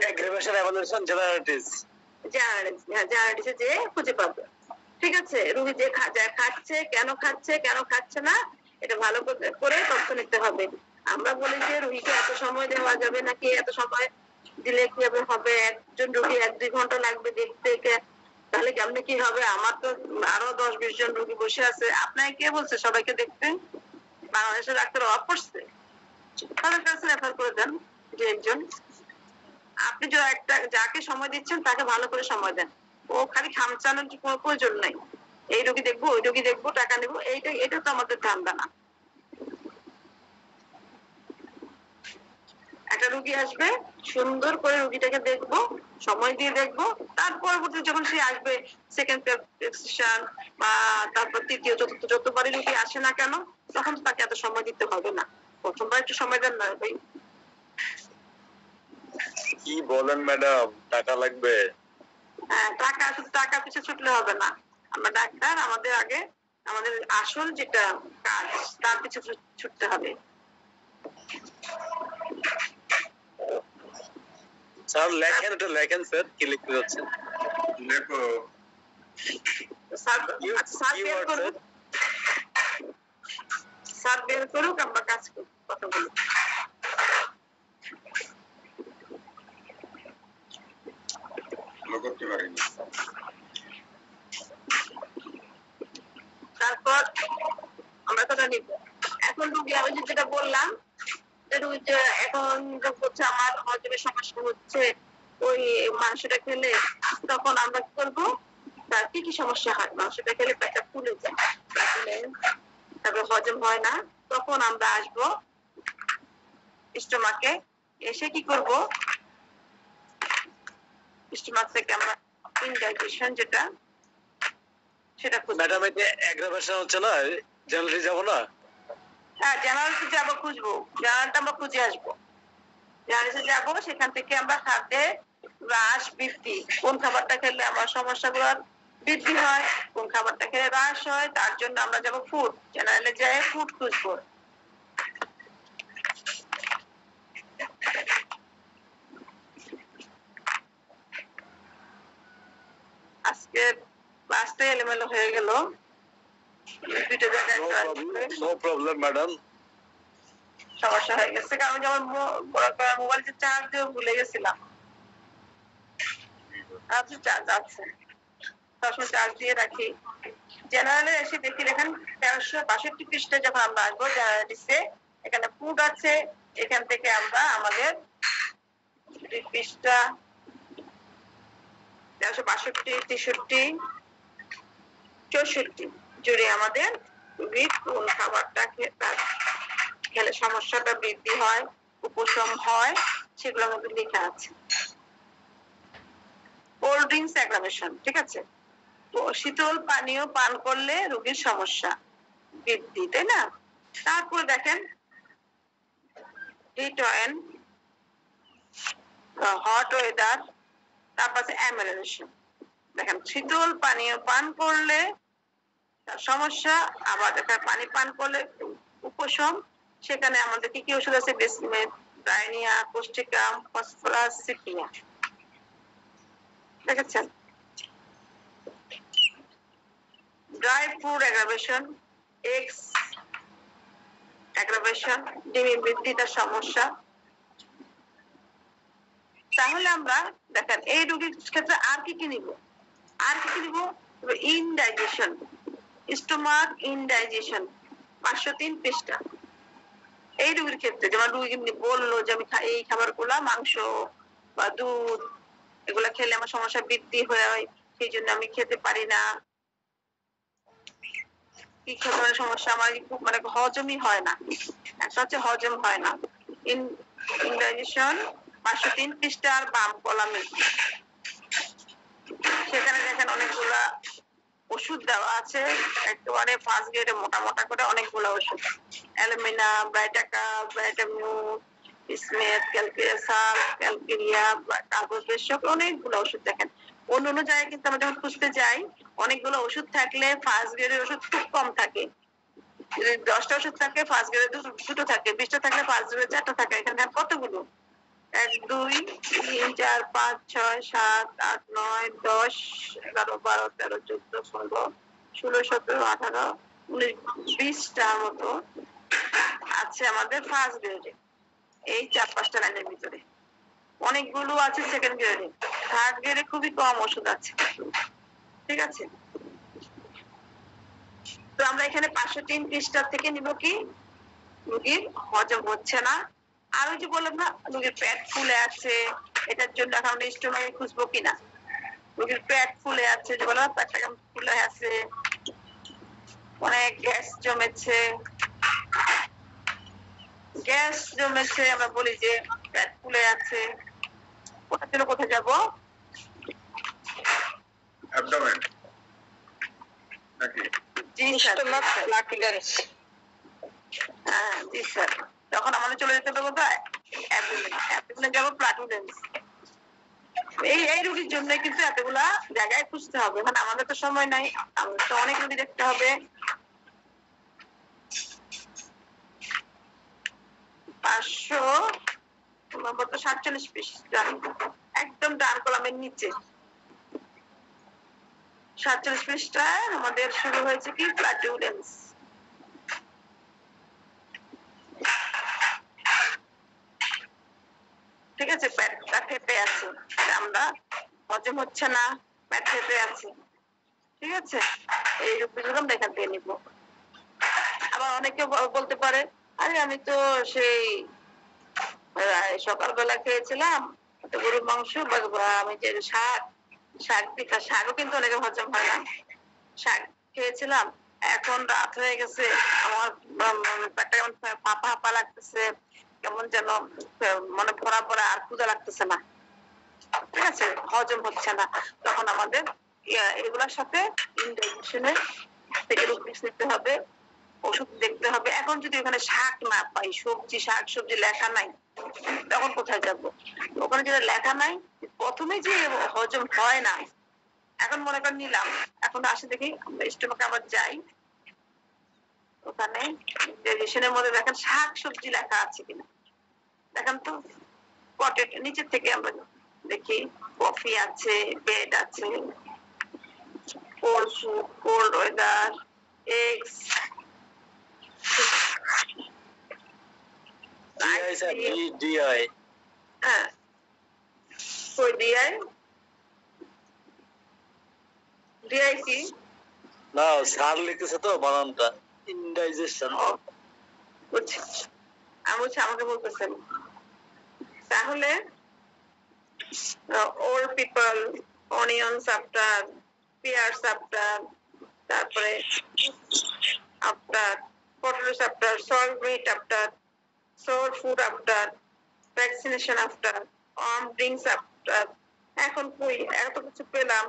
অ্যাগ্রিভেশন এভালুয়েশন জেনারেটিস। জেনারেটিসে যে খুঁজে পাবো। ঠিক আছে, রোগী যে খাচ্ছে, কেন খাচ্ছে না, এটা ভালো করে তথ্য নিতে হবে। আমরা বলি যে রোগীকে এত সময় দেওয়া যাবে নাকি, এত সময় দিলে কিভাবে হবে? একজন রোগী 1-2 ঘন্টা লাগবে দেখতে, তাহলে কেমনে কি হবে? আমার তো আরো 10-20 জন রোগী বসে আছে, আপনাকে কে বলছে সবাইকে দেখতে? বাংলাদেশের ডাক্তার অফ করছে, তাদের কাছে রেফার করে দেন যে একজন। আপনি যে একটা যাকে সময় দিচ্ছেন তাকে ভালো করে সময় দেন, ও খালি খামচানোর কোনো প্রয়োজন নাই। এই রোগী দেখবো, ওই রোগী দেখবো, টাকা নেবো, এটা তো আমাদের ধান্দা না। একটা রুগী আসবে, সুন্দর করে রুগীটাকে দেখবো, সময় দিয়ে দেখবো, তার পরবর্তী যখন সে আসবে সেকেন্ড প্রেসক্রিপশন বা তারপর তৃতীয় চতুর্থ যতবারই রুগী আসে না কেন, তখন তাকে এত সময় দিতে হবে না। প্রথমবার একটু সময় দেন না ভাই। কি বলেন ম্যাডাম, টাকা লাগবে? হ্যাঁ, টাকা শুধু টাকা পিছনে ছুটলে হবে না। আমরা ডাক্তার, আমাদের আগে আমাদের আসল যেটা কাজ তার পিছু ছুটতে হবে। স্যার লেখেন, এটা লেখেন স্যার, কি লিখতে যাচ্ছেন? লেখো। স্যার বের করুক, স্যার বের করুক, আমরা কাজ করি, কথা বলি। করতে পারিনি। তারপর আমরা কথা নিব। এখন রুগী আমি যেটা বললাম, এখন হচ্ছে আমার হজমের সমস্যা হচ্ছে, ওই মাংসটা খেলে, তখন আমরা কি করবো, তার কি কি সমস্যা হয়? মাংসটা খেলে পেটটা ফুলে যায়, তারপরে হজম হয় না, তখন আমরা আসবো স্টোমাকে। এসে কি করব, স্টোমাক থেকে আমরা ইনডাইজেশন যেটা সেটা খুঁজবো। ম্যাডাম এটা অ্যাগ্রাভেশন হচ্ছে না, জেনারেলি যাব না? হ্যাঁ, জেনারেলকে যাবো, খুঁজবো, জেনারেলটা আমরা খুঁজে আসবো। জেনারেলে যাবো, সেখান থেকে আমরা খাদ্যে হ্রাস বৃদ্ধি, কোন খাবারটা খেলে আমার সমস্যাগুলো বৃদ্ধি হয়, কোন খাবারটা খেলে হ্রাস হয়, তার জন্য আমরা যাবো ফুড। জেনারেলে যাই ফুড খুঁজবো। আজকে ক্লাসটা এলোমেলো হয়ে গেল, দুইটা জায়গায় নো প্রবলেম ম্যাডাম। সমস্যা হয়ে গেছে, কারণ যেমন মোবাইলটা চার্জ দিয়ে ভুলে গেছিলাম। আচ্ছা, চার্জ আছে, সবসময় চার্জ দিয়ে রাখি। জেনারেলে এসে দেখি, দেখেন 1362 পৃষ্ঠা যখন আমরা আসবো জেনারেলিসে, এখানে ফুড আছে, এখান থেকে আমরা আমাদের পৃষ্ঠা 1362, 63, 64 জুড়ে আমাদের কোন খাবারটা খেলে সমস্যাটা বৃদ্ধি হয়, উপশম হয়, সেগুলোর মধ্যে লেখা আছে। কোল্ড ড্রিঙ্কস অ্যাগ্রাভেশন, ঠিক আছে, তো শীতল পানীয় পান করলে রোগীর সমস্যা বৃদ্ধি, তাই না? তারপরে দেখেন হিট অয়েল, হট ওয়েদার, তারপর অ্যামেলেশন। দেখেন শীতল পানীয় পান করলে সমস্যা, আবার দেখেন পানি পান করলে উপশম। সেখানে আমাদের কি কি ওষুধ আছে? বেসমেট, ডায়নিয়া, কোস্টিকাম, ফসফরাস, সিপিয়া। দেখেছেন? Dry food aggravation, x aggravation, ডিমের বৃদ্ধিটার সমস্যা। তাহলে আমরা দেখেন এই রোগীর ক্ষেত্রে আর কি কি নিব, আর কি কি নিব? ইনডাইজেশন, স্টোমাক ইনডাইজেশন, 503 পৃষ্ঠা। এই রোগীর ক্ষেত্রে যেমন রোগী বললো যে আমি এই খাবারগুলা, মাংস বা দুধ, এগুলা খেলে আমার সমস্যা বৃদ্ধি হয়, সেই জন্য আমি খেতে পারি না। কি ধরনের সমস্যা? আমার মানে হজমই হয় না। একটা হচ্ছে হজম হয় না, ইনডাইজেশন, 503 পৃষ্ঠার বাম কলামে। সেখানে দেখেন অনেকগুলা ওষুধ দেওয়া আছে, একেবারে ফার্স্ট গ্রেডে মোটা মোটা করে অনেকগুলো ওষুধ। অ্যালুমিনা, ব্রাইটাকা, ব্রাইটামিউট, বিসমেট, ক্যালকিয়াসাল, ক্যালকেরিয়া, কার্বোবেশক, অনেকগুলো ওষুধ। দেখেন অন্য অন্য জায়গায় কিন্তু আমরা যখন খুঁজতে যাই, অনেকগুলো ওষুধ থাকলে ফার্স্ট গ্রেডের ওষুধ খুব কম থাকে। যদি 10টা ওষুধ থাকে, ফার্স্ট গ্রেডে দুটো থাকে, 20টা থাকলে ফার্স্ট গ্রেডে 4টা থাকে। এখানে কতগুলো? 1, 2, 3, 4, 5, 6, 7, 8, 9, 10, 11, 12, 13, 14, 15, 16, 17, 18, 19, 20টার মতো আছে আমাদের ফার্স্ট গ্রেডে, এই 4-5টা লাইনের ভিতরে। অনেকগুলো আছে সেকেন্ড গ্রেডে, থার্ড গ্রেডে খুবই কম ওষুধ আছে, ঠিক আছে? তো আমরা এখানে 503 পৃষ্ঠা থেকে নিব কি, রোগীর হজম হচ্ছে না। আর ওই যে বললাম না, রোগীর পেট ফুলে আছে, এটার জন্য এখন আমরা স্টোমাকে খুঁজবো কিনা। রোগীর পেট ফুলে আছে, যে বললাম পেটটা কেমন ফুলে আছে, অনেক গ্যাস জমেছে। গ্যাস জমেছে, আমরা বলি যে পেট ফুলে আছে, ওটার জন্য কোথায় যাব? অ্যাবডোমেন নাকি? জি স্যার, হ্যাঁ জি স্যার। তখন আমাদের চলে যেতে হবে কোথায়? অ্যাবডোমেনে যাবো, প্লাটুলেন্স। এই রুগীর জন্য কিন্তু এতগুলা জায়গায় খুঁজতে হবে, মানে আমাদের তো সময় নাই, আমাদের তো অনেক রুগী দেখতে হবে। 547 পিস, একদম ডান কলামের নিচে 47 পৃষ্ঠায় আমাদের শুরু হয়েছে কি প্লাটুলেন্স। ঠিক আছে, পেটটা ফেটে আছে, আমরা হজম হচ্ছে না, পেট ফেটে আছে। ঠিক আছে, এই রূপগুলো আমরা এখান থেকে নিব। আবার অনেকে বলতে পারে, আরে আমি তো সেই সকালবেলা খেয়েছিলাম গরুর মাংস, বা আমি যে শাকও কিন্তু অনেকে হজম হয় না, শাক খেয়েছিলাম, এখন রাত হয়ে গেছে, আমার পেটটা কেমন ফাঁপা ফাঁপা লাগতেছে, কেমন যেন মনে ভরা ভরা, আর ক্ষুধা লাগতেছে না। ঠিক আছে, হজম হচ্ছে না। তখন আমাদের এগুলোর সাথে ইনডাইজেশনের থেকে রুটিন নিতে হবে, ওষুধ দেখতে হবে। এখন যদি ওখানে শাক না পাই, শাক সবজি লেখা নাই, তখন কোথায় যাব? ওখানে যেটা লেখা নাই, প্রথমে যে হজম হয় না, এখন মনে করেন নিলাম, এখন আসে দেখি আমরা স্টোমাকে আবার যাই, ওখানে ডাইজেশনের মধ্যে দেখেন শাক সবজি লেখা আছে কিনা, দেখেন তো। পটেট নিচের থেকে আমরা দেখি কফি আছে, বেড আছে, cold soup, cold weather, eggs, DI হ্যাঁ কই ডিআই, ডিআই কি? না স্যার লিখতেছে তো বানানটা ইনডাইজেশন। বুঝছি, আমি আমাকে বলতেছেন। তাহলে old people, onions after, pears after, তারপরে after, potatoes after, salt meat after, sour food after, vaccination after, warm drinks after. এখন কই এত কিছু পেলাম,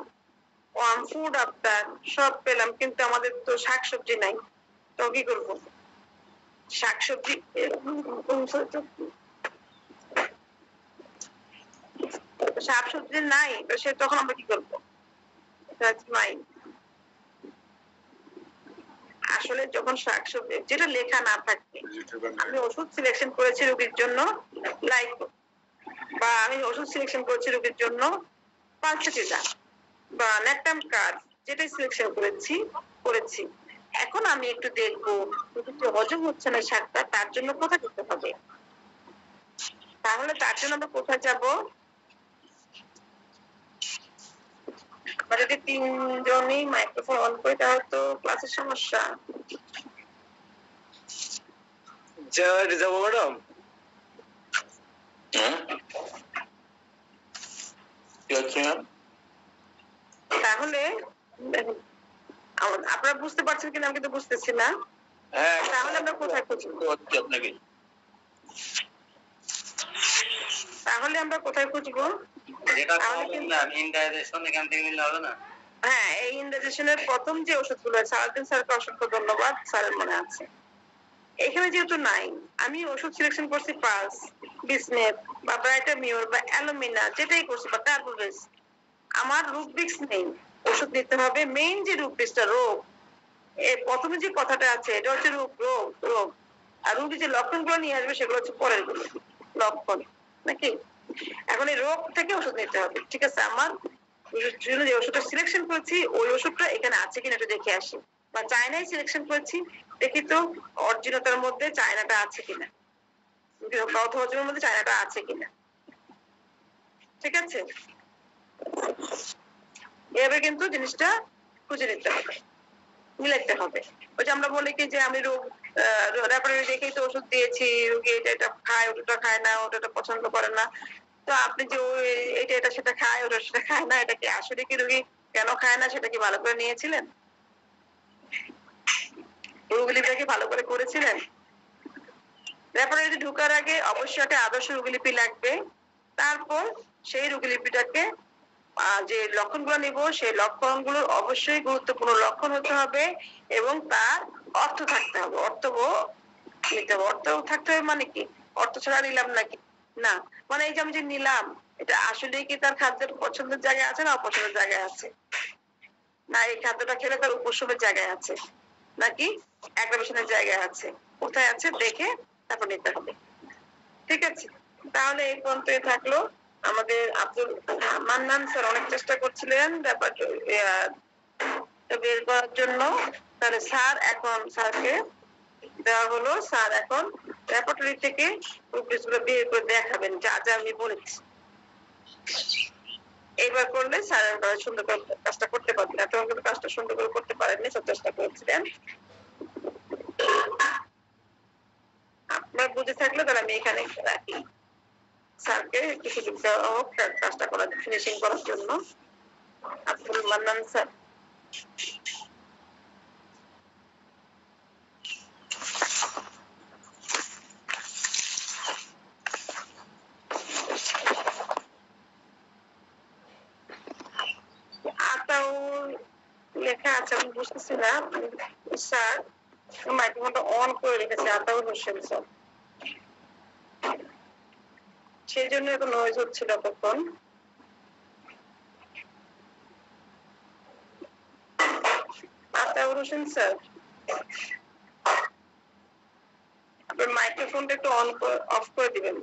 ওয়ার্ম ফুড আফটার সব পেলাম, কিন্তু আমাদের তো শাকসবজি নাই, তো কি করবো? শাকসবজি শাকসবজি নাই, তো সে তখন আমরা কি করবো? আসলে যখন শাকসবজি যেটা লেখা না থাকে, আমি ওষুধ সিলেকশন করেছি রোগীর জন্য লাইক, বা আমি ওষুধ সিলেকশন করেছি রোগীর জন্য পালসেটিজা বা ন্যাকটাম কার্ড, যেটাই সিলেকশন করেছি। এখন আমি একটু দেখবো হজম হচ্ছে না শাকটা, তার জন্য কোথায় যেতে হবে? তাহলে তার জন্য আমরা কোথায় যাব? যদি 3 জনই মাইক্রোফোন অন করে, তাহলে তো ক্লাসের সমস্যা। যাবো ম্যাডাম? তাহলে আপনারা বুঝতে পারছেন কিনা আমি কিন্তু বুঝতেছি না। তাহলে আমরা কোথায় খুঁজবো? আপনাকে তাহলে আমরা কোথায় খুঁজবো? হ্যাঁ, এই ইনডাইজেশনের প্রথম যে ওষুধগুলো আছে, সারাদিন স্যারকে অসংখ্য ধন্যবাদ, স্যারের মনে আছে। এখানে যেহেতু নাই, আমি ওষুধ সিলেকশন করছি পালস, বিসনেপ বা ব্রাইটামিউর বা অ্যালুমিনা, যেটাই করছি, বা টার্বোভেস। আমার রুব্রিক্স নেই, ওষুধ নিতে হবে। মেইন যে রুব্রিক্সটা রোগ, এর প্রথমে যে কথাটা আছে, এটা হচ্ছে রোগ। আর রোগী যে লক্ষণগুলো নিয়ে আসবে, সেগুলো হচ্ছে পরের গুলো লক্ষণ, নাকি? এখন এই রোগ থেকে ওষুধ নিতে হবে। ঠিক আছে, আমার যে ওষুধটা সিলেকশন করেছি, ওই ওষুধটা এখানে আছে কিনা একটু দেখে আসি। বা চায়নায় সিলেকশন করেছি, দেখি তো অরিজিনালটার মধ্যে চায়নাটা আছে কিনা, হজমের মধ্যে চায়নাটা আছে কিনা। ঠিক আছে, এভাবে কিন্তু জিনিসটা খুঁজে নিতে হবে, মিলাইতে হবে। ওই যে আমরা বলি কি যে আমি রোগ ল্যাবরেটরি দেখেই তো ওষুধ দিয়েছি, রোগী এটা খায়, ওটা খায় না, ওটা পছন্দ করে না। তো আপনি যে এটা সেটা খায়, ওটা সেটা খায় না, এটা কি আসলে কি রোগী কেন খায় না সেটা কি ভালো করে নিয়েছিলেন? রোগীটা কি ভালো করে করেছিলেন? ল্যাবরেটরি ঢোকার আগে অবশ্যই একটা আদর্শ রোগীলিপি লাগবে। তারপর সেই রোগীলিপিটাকে যে লক্ষণগুলো নিব সেই লক্ষণগুলোর অবশ্যই গুরুত্বপূর্ণ লক্ষণ হতে হবে এবং তার অর্থ থাকতে হবে। অর্থ নিতে হবে। অর্থ থাকতে হবে মানে কি? অর্থ ছাড়া নিলাম নাকি? না, মানে এই যে আমি যে নিলাম এটা আসলে কি তার খাদ্যের পছন্দের জায়গায় আছে না অপছন্দের জায়গায় আছে, না এই খাদ্যটা খেলে তার উপশমের জায়গায় আছে নাকি অ্যাগ্রাভেশনের জায়গায় আছে, কোথায় আছে দেখে তারপর নিতে হবে। ঠিক আছে, তাহলে এই পর্যন্তই থাকলো। আমাদের আব্দুল মান্নান স্যার অনেক চেষ্টা করছিলেন ব্যাপারটা বের করার জন্য। তাহলে স্যার এখন স্যারকে দেওয়া হলো, স্যার এখন রেপার্টরি থেকে গুলো বের করে দেখাবেন যা যা আমি বলেছি। এইবার করলে স্যার সুন্দর করে কাজটা করতে পারবেন। এতক্ষণ কিন্তু কাজটা সুন্দর করে করতে পারেননি, সব চেষ্টা করেছিলেন। আপনার বুঝে থাকলে তাহলে আমি এখানে রাখি, স্যারকে একটু সুযোগ দেওয়া হোক কাজটা করার ফিনিশিং করার জন্য। আব্দুল মান্নান স্যার। আতাউর লেখা আছে আমি বুঝতেছি না স্যার, মাইক্রোফোনটা অন করে রেখেছে আতাউর হোসেন স্যার, সেই জন্য এত নয়েজ হচ্ছিল তখন। আতাউর হোসেন স্যার আপনার মাইক্রোফোনটা একটু অফ করে দিবেন।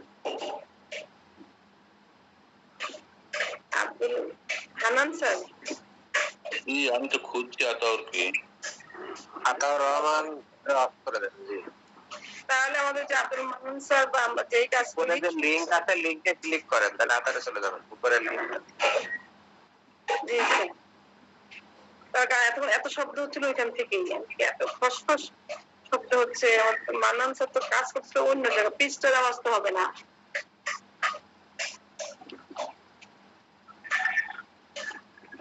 আব্দুল হান্নান স্যার। জি আমি তো খুঁজছি আতাউরকে। আতাউর রহমান অফ করে দেন। জি তাহলে আমাদের যে আব্দুল মান্নান স্যার বা আমরা যেই কাজ করি যে লিংক আছে লিংকে ক্লিক করেন তাহলে আতারে চলে যাবেন উপরের লিংক। জি স্যার। তার কারণ এত শব্দ হচ্ছিল ওইখান থেকেই, এত খসখস শব্দ হচ্ছে। মান্নান স্যার তো কাজ করছে অন্য জায়গায়, পিচটার আওয়াজ তো হবে না।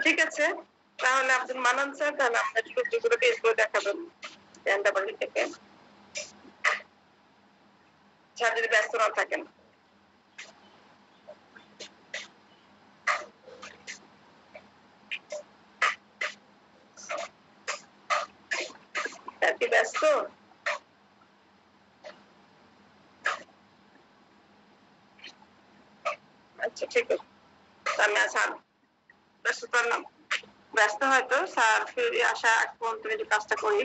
ঠিক আছে, তাহলে আব্দুল মান্নান স্যার তাহলে আপনার সবজিগুলো বের করে দেখাবেন জান্ডাবাড়ি থেকে, স্যার যদি ব্যস্ত না থাকেন। স্যার কি ব্যস্ত? আচ্ছা ঠিক আছে, তাহলে স্যার ব্যস্ত হয়তো, স্যার ফিরে আসা আগ পর্যন্ত যদি কাজটা করি।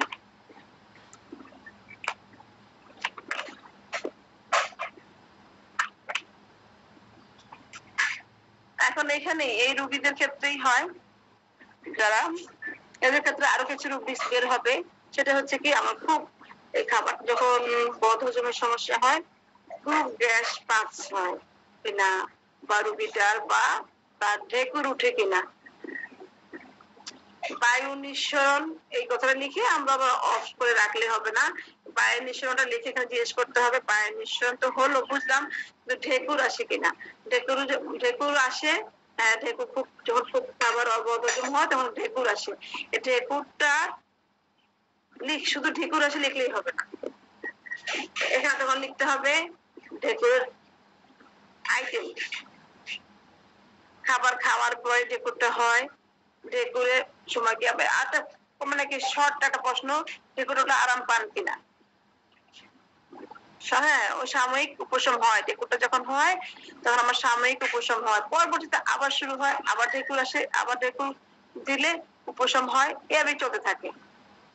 এখন এখানে এই রোগীদের ক্ষেত্রেই হয়, যারা এদের ক্ষেত্রে আরো কিছু রোগ বের হবে। সেটা হচ্ছে কি আমার খুব এই খাবার যখন বদ হজমের সমস্যা হয়, খুব গ্যাস পাঁচ হয় কিনা বা রুগীটার বা তার ঢেকুর উঠে কিনা, বায়ু নিঃসরণ এই কথাটা লিখে আমরা আবার অফ করে রাখলে হবে না। বায়ু নিঃসরণটা লিখে এখানে জিজ্ঞেস করতে হবে। বায়ু নিঃসরণ তো হলো বুঝলাম, কিন্তু ঢেকুর আসে কিনা। ঢেকুর আসে, হ্যাঁ ঢেকুর খুব যখন খুব খাবার অবহজম হয় তখন ঢেকুর আসে। এই ঢেকুরটা শুধু ঢেকুর আসে লিখলেই হবে না, এখানে তখন লিখতে হবে ঢেকুরের আইটেম, খাবার খাওয়ার পরে ঢেকুরটা হয়, ঢেকুরের সময় কি হবে। আচ্ছা মানে কি শর্ট একটা প্রশ্ন, ঢেকুরটা আরাম পান কিনা? হ্যাঁ ও সাময়িক উপশম হয়, ঢেকুরটা যখন হয় তখন আমার সাময়িক উপশম হয়, পরবর্তীতে আবার শুরু হয়, আবার ঢেকুর আসে, আবার ঢেকুর দিলে উপশম হয়, এভাবে চলতে থাকে।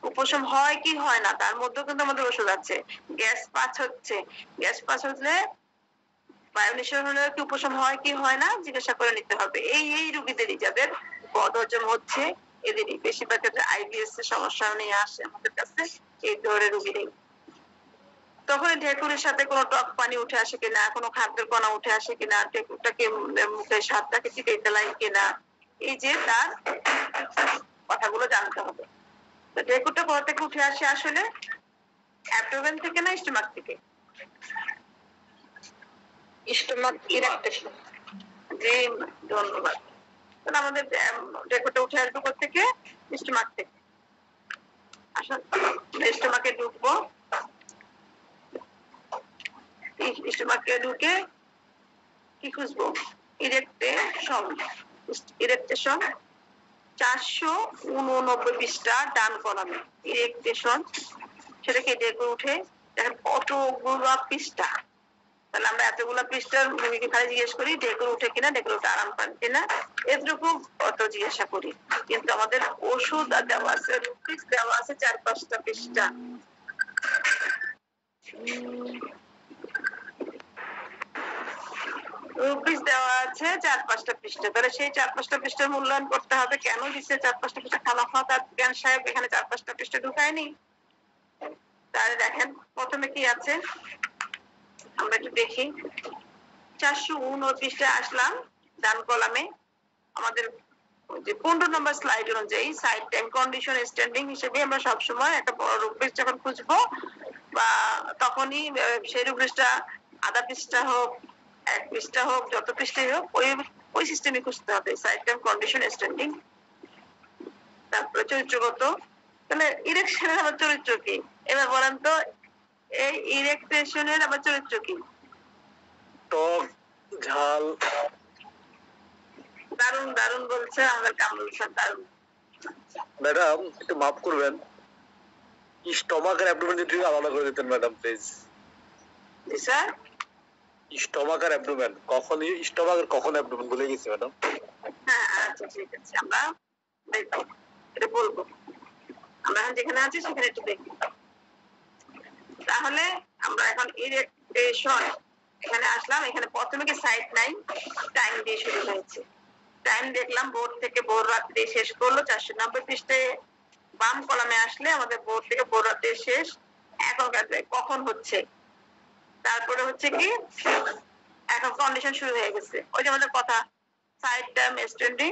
উপশম হয় কি হয় না তার মধ্যেও কিন্তু আমাদের ওষুধ আছে। গ্যাস পাস হচ্ছে, গ্যাস পাস হলে বায়ু নিঃসরণ হলে কি উপশম হয় কি হয় না জিজ্ঞাসা করে নিতে হবে। এই রোগীদেরই যাদের বদহজম হচ্ছে এদেরই বেশিরভাগ ক্ষেত্রে আইবিএস এর সমস্যা নিয়ে আসে আমাদের কাছে এই ধরনের রোগীরাই। তখন ঢেকুরের সাথে কোনো টক পানি উঠে আসে কিনা, কোনো খাদ্যের কণা উঠে আসে কিনা, ঢেকুরটাকে মুখে স্বাদটাকে চিটাইতে লাগে কিনা, এই যে তার কথাগুলো জানতে হবে। তো ঢেকুরটা কোথা থেকে উঠে আসে আসলে? অ্যাবডোমেন থেকে না স্টোমাক থেকে? স্টোমাক ইরাকটেশন। জি ধন্যবাদ। তাহলে আমাদের ঢেকুরটা উঠে আসবে কোথা থেকে? স্টোমাক থেকে। আসলে স্টোমাকে ঢুকবো, স্টোমাকে ঢুকে কি খুঁজবো? ইরেকটেশন। ইরেকটেশন 489 পৃষ্ঠা ডান কলামে ইরেকটেশন, সেটা কেটে উঠে দেখেন কতগুলো পৃষ্ঠা। তাহলে আমরা এতগুলো পৃষ্ঠার রোগীকে খালি জিজ্ঞেস করি ডেকুর উঠে কিনা, ডেকুর উঠে আরাম পান কিনা, এতটুকু অত জিজ্ঞাসা করি। কিন্তু আমাদের ওষুধ দেওয়া আছে, রুপিস দেওয়া আছে 4-5টা পৃষ্ঠা। রুপিস দেওয়া আছে 4-5টা পৃষ্ঠা। তাহলে সেই 4-5টা পৃষ্ঠার মূল্যায়ন করতে হবে। কেন দিচ্ছে 4-5টা পৃষ্ঠা? খামাখা তার জ্ঞান সাহেব এখানে 4-5টা পৃষ্ঠা ঢুকায়নি। তাহলে দেখেন প্রথমে কি আছে আমরা একটু দেখি। 459 পৃষ্ঠায় আসলাম ডান কলামে। আমাদের যে 15 নম্বর স্লাইড অনুযায়ী সাইড টাইম কন্ডিশন স্ট্যান্ডিং হিসেবে আমরা সবসময় একটা বড় রূপরেখ যখন খুঁজবো বা তখনই সেই রূপরেখটা আধা পৃষ্ঠা হোক, 1 পৃষ্ঠা হোক, যত পৃষ্ঠাই হোক ওই সিস্টেমে খুঁজতে হবে। Side time condition standing. তারপরে চরিত্রগত। তাহলে ইরেকশনের আবার চরিত্র কি? এবার বলেন তো, এই ইরেকটেশনের আবার চরিত্র কি? টক ঝাল। দারুণ দারুণ বলছে আমাদের কামরুল স্যার, দারুণ। ম্যাডাম একটু মাফ করবেন, স্টমাক আর অ্যাবডোমেন যদি আলাদা করে দিতেন ম্যাডাম প্লিজ। জি স্যার। স্টমাক আর অ্যাবডোমেন, কখনই স্টমাক আর কখন অ্যাবডোমেন ভুলে গেছি ম্যাডাম। হ্যাঁ আচ্ছা ঠিক আছে, আমরা দেখবো, এটা বলবো। আমরা এখন যেখানে আছি সেখানে একটু দেখি। তাহলে আমরা এখন ইরেকটেশন এখানে আসলাম। এখানে প্রথমে কি সাইড নাই, টাইম দিয়ে শুরু হয়েছে। টাইম দেখলাম ভোর থেকে ভোর রাত্রে শেষ করলো 490 পৃষ্ঠায়। বাম কলামে আসলে আমাদের ভোর থেকে ভোর রাত্রে শেষ, এখন কখন হচ্ছে। তারপরে হচ্ছে কি এখন কন্ডিশন শুরু হয়ে গেছে। ওই যে আমাদের কথা side time standing,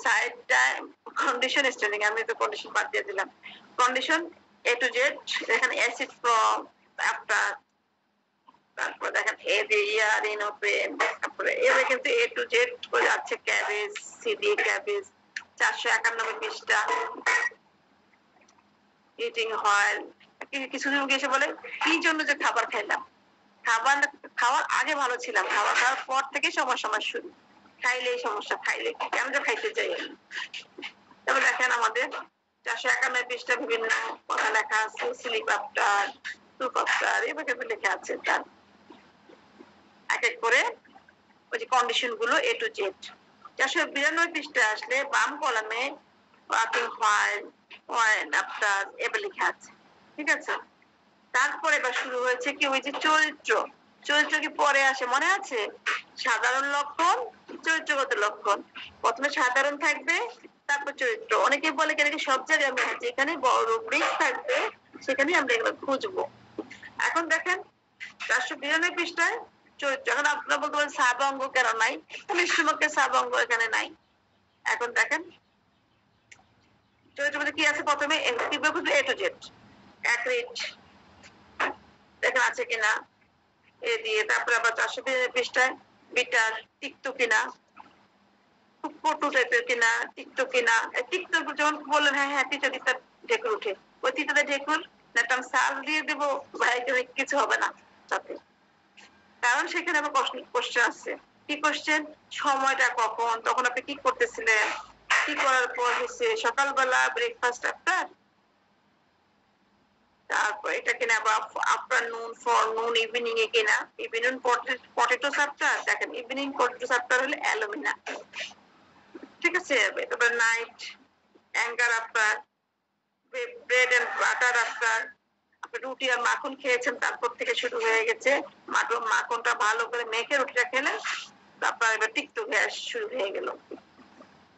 side time condition standing. আমি তো কন্ডিশন বাদ দিয়ে দিলাম। কন্ডিশন A to Z, এখানে অ্যাসিড ফ্রম আফটার, তারপর দেখেন এ দিয়ে ইয়ার ইন ওপেন, তারপরে এবার কিন্তু A to Z করে যাচ্ছে ক্যাবেজ, সি দিয়ে ক্যাবেজ 491 পৃষ্ঠা। ইটিং হয় কিছু লোক এসে বলে কি জন্য যে খাবার খাইলাম, খাওয়ার আগে ভালো ছিলাম, খাবার খাওয়ার পর থেকে সমস্যা শুরু। খাইলেই সমস্যা, খাইলে কেন যে খাইতে চাই। তারপর দেখেন আমাদের 491 পৃষ্ঠা বিভিন্ন কথা লেখা আছে, স্লিপ আফটার, টুপ আফটার, এবার কিন্তু লেখা আছে। তার এক এক করে ওই যে কন্ডিশন গুলো A to Z। 492 পৃষ্ঠা আসলে বাম কলামে ওয়ার্কিং হোয়াইল, হোয়াইল আফটার এবার লেখা আছে। ঠিক আছে। তারপরে এবার শুরু হয়েছে কি ওই যে চরিত্র। চরিত্র কি পরে আসে মনে আছে? সাধারণ লক্ষণ, চরিত্রগত লক্ষণ। প্রথমে সাধারণ থাকবে, তারপর চরিত্র। অনেকে বলে কেন সব জায়গায় আমরা যেখানে বড় রূপরেখ থাকবে সেখানে আমরা এগুলো খুঁজবো। এখন দেখেন 492 পৃষ্ঠায় চরিত্র। এখন আপনারা বলতে পারেন সাবঙ্গ কেন নাই? নিশ্চয়ই সাবঙ্গ এখানে নাই। এখন দেখেন চরিত্র মধ্যে কি আছে? প্রথমে A to Z, অ্যাক্রিট দেখেন আছে কিনা এ দিয়ে। তারপরে আবার 492 পৃষ্ঠায় বিটার, তিক্ত কিনা, খুব কটু টাইপের কিনা, তিক্ত কিনা। তিক্ত যখন বললেন হ্যাঁ হ্যাঁ তিতা তিতা ঢেকুর উঠে, ওই তিতাতে ঢেকুর না একটা সাল দিয়ে দেবো ভাই, কিছু হবে না তাতে। কারণ সেখানে আবার কোশ্চেন আছে। কি কোশ্চেন? সময়টা কখন, তখন আপনি কি করতেছিলেন, কি করার পর হচ্ছে, সকালবেলা ব্রেকফাস্ট আফটার, তারপর এটা কিনা আফটারনুন, ফরনুন, ইভিনিং এ কিনা, ইভিনিং পটেটোস আফটার। দেখেন ইভিনিং পটেটোস আফটার হলে অ্যালুমিনা। ঠিক আছে। তারপর night anger after, bread and butter after. আপনি রুটি আর মাখন খেয়েছেন, তারপর থেকে শুরু হয়ে গেছে মাখনটা ভালো করে মেখে রুটিটা খেলেন, তারপর এবার তিক্ত গ্যাস শুরু হয়ে গেল।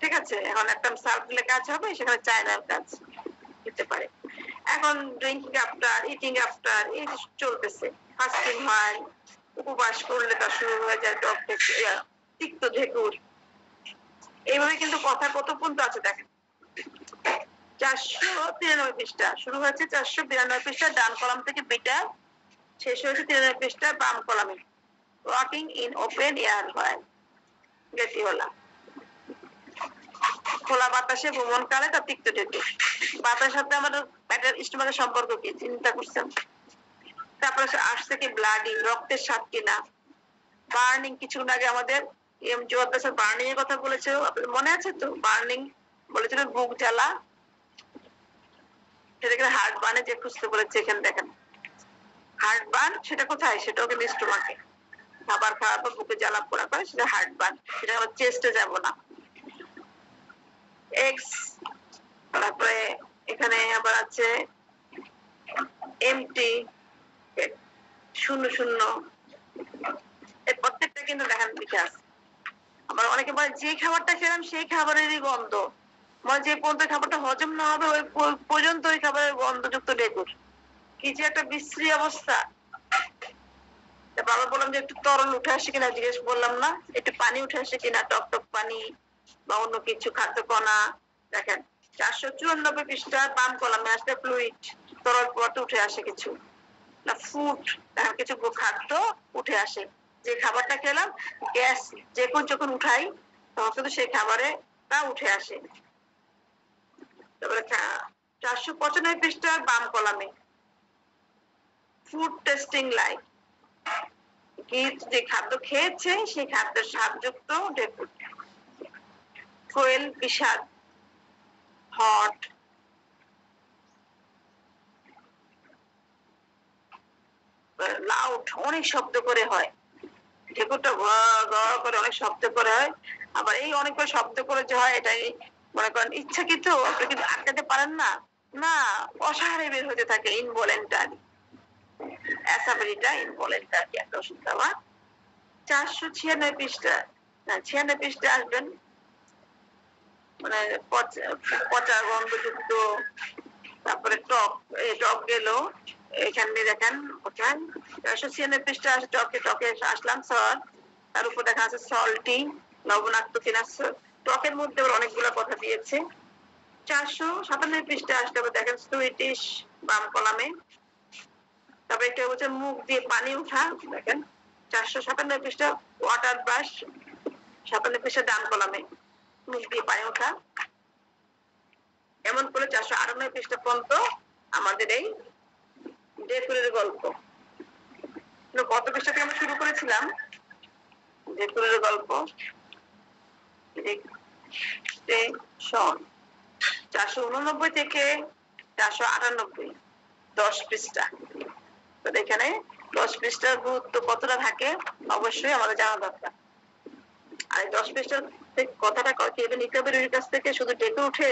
ঠিক আছে। এখন একটা সার্ভ দিলে কাজ হবে, সেখানে চায়নার কাজ দিতে পারে। এখন ড্রিঙ্কিং আফটার, ইটিং আফটার, এই চলতেছে। ফাস্টিং হয়, উপবাস করলে তার শুরু হয়ে যায় তিক্ত ঢেকুর। এইভাবে কিন্তু কথা কত পর্যন্ত আছে দেখেন। 493 পৃষ্ঠা শুরু হয়েছে, 492 পৃষ্ঠা ডান কলাম থেকে বিটা, শেষ হয়েছে 93 পৃষ্ঠা বাম কলামে ওয়াকিং ইন ওপেন এয়ার হয় গেটিওলা। খোলা বাতাসে ভ্রমণকালে তার তিক্ত ঢেকুর। বাতাসের সাথে আমাদের স্টোমাকের সম্পর্ক কি চিন্তা করছেন? তারপরে আসছে কি ব্লাডি, রক্তের স্বাদ কিনা, বার্নিং, কিছুক্ষণ আগে আমাদের বার্নিং এর কথা বলেছে, আপনাদের মনে আছে তো? বার্নিং বলেছিল বুক জ্বালা, সেটাকে হার্ট বার্নে যে খুঁজতে বলেছে, এখানে দেখেন হার্ট বার্ন, সেটা কোথায়? সেটাও কিন্তু স্টোমাকে, খাবার খাওয়ার পর বুকে জ্বালা পোড়া করে, সেটা হার্ট বার্ন, সেটা আমরা চেস্টে যাব না। এক্স, তারপরে এখানে আবার আছে এমটি, শূন্য শূন্য, এই প্রত্যেকটা কিন্তু দেখেন লিখে আছে। আবার অনেকে বলে যে খাবারটা খেলাম সেই খাবারেরই গন্ধ, মানে যে পর্যন্ত খাবারটা হজম না হবে ওই পর্যন্ত ওই খাবারের গন্ধযুক্ত ডেকুর, কি যে একটা বিশ্রী অবস্থা। বাবা বললাম যে একটু তরল উঠে আসে কিনা, জিজ্ঞেস বললাম না, একটু পানি উঠে আসে কিনা, টক টক পানি বা অন্য কিছু খাদ্য কণা। দেখেন 494 পৃষ্ঠা বাম কলামে আসলে ফ্লুইড, তরল পদার্থ উঠে আসে কিছু না, ফুড, দেখেন কিছু খাদ্য উঠে আসে। যে খাবারটা খেলাম গ্যাস যখন উঠাই তখন কিন্তু সেই খাবারে তা উঠে আসে। তারপরে 495 পৃষ্ঠার বাম কলামে ফুড টেস্টিং লাইট, কি যে খাদ্য খেয়েছে সেই খাদ্যের স্বাদযুক্ত ডেপুট, ফুয়েল বিষাদ, হট, লাউড, অনেক শব্দ করে হয়, ঢেকুরটা করে অনেক শব্দ করে হয়। আবার এই অনেক শব্দ করে যে হয়, এটাই মনে করেন ইচ্ছাকৃত, আপনি কিন্তু আটকাতে পারেন না, না অসাহারে বের হতে থাকে, ইনভলেন্টারি, অ্যাসাবিলিটা ইনভলেন্টারি একটা ওষুধ দেওয়া। 496 পৃষ্ঠা, 96 পৃষ্ঠা আসবেন, মানে পচা গন্ধযুক্ত, তারপরে টক, টক গেল এখানে দেখেন, 496 পৃষ্ঠা আছে টকে, টকে আসলাম স্যার, তার উপর দেখা আছে সল্টি, লবণাক্ত কিনা, টকের মধ্যে অনেকগুলো কথা দিয়েছে। 497 পৃষ্ঠা আসলে দেখেন সুইটিশ, বাম কলামে। তারপরে একটা হচ্ছে মুখ দিয়ে পানি উঠা, দেখেন 497 পৃষ্ঠা ওয়াটার ব্রাশ, 57 পৃষ্ঠা ডান কলামে মুখ দিয়ে পানি ওঠা। এমন করে 498 পৃষ্ঠা পর্যন্ত আমাদের এই ডেকুরের গল্প। কত পৃষ্ঠা থেকে আমরা শুরু করেছিলাম ডেকুরের গল্প? 489 থেকে 498, 10 পৃষ্ঠা। তো এখানে 10 পৃষ্ঠার গুরুত্ব কতটা থাকে অবশ্যই আমাদের জানা দরকার। আর 10 পৃষ্ঠার কথাটা কেবে নিতে হবে রোগীর কাছ থেকে, শুধু ডেকে উঠে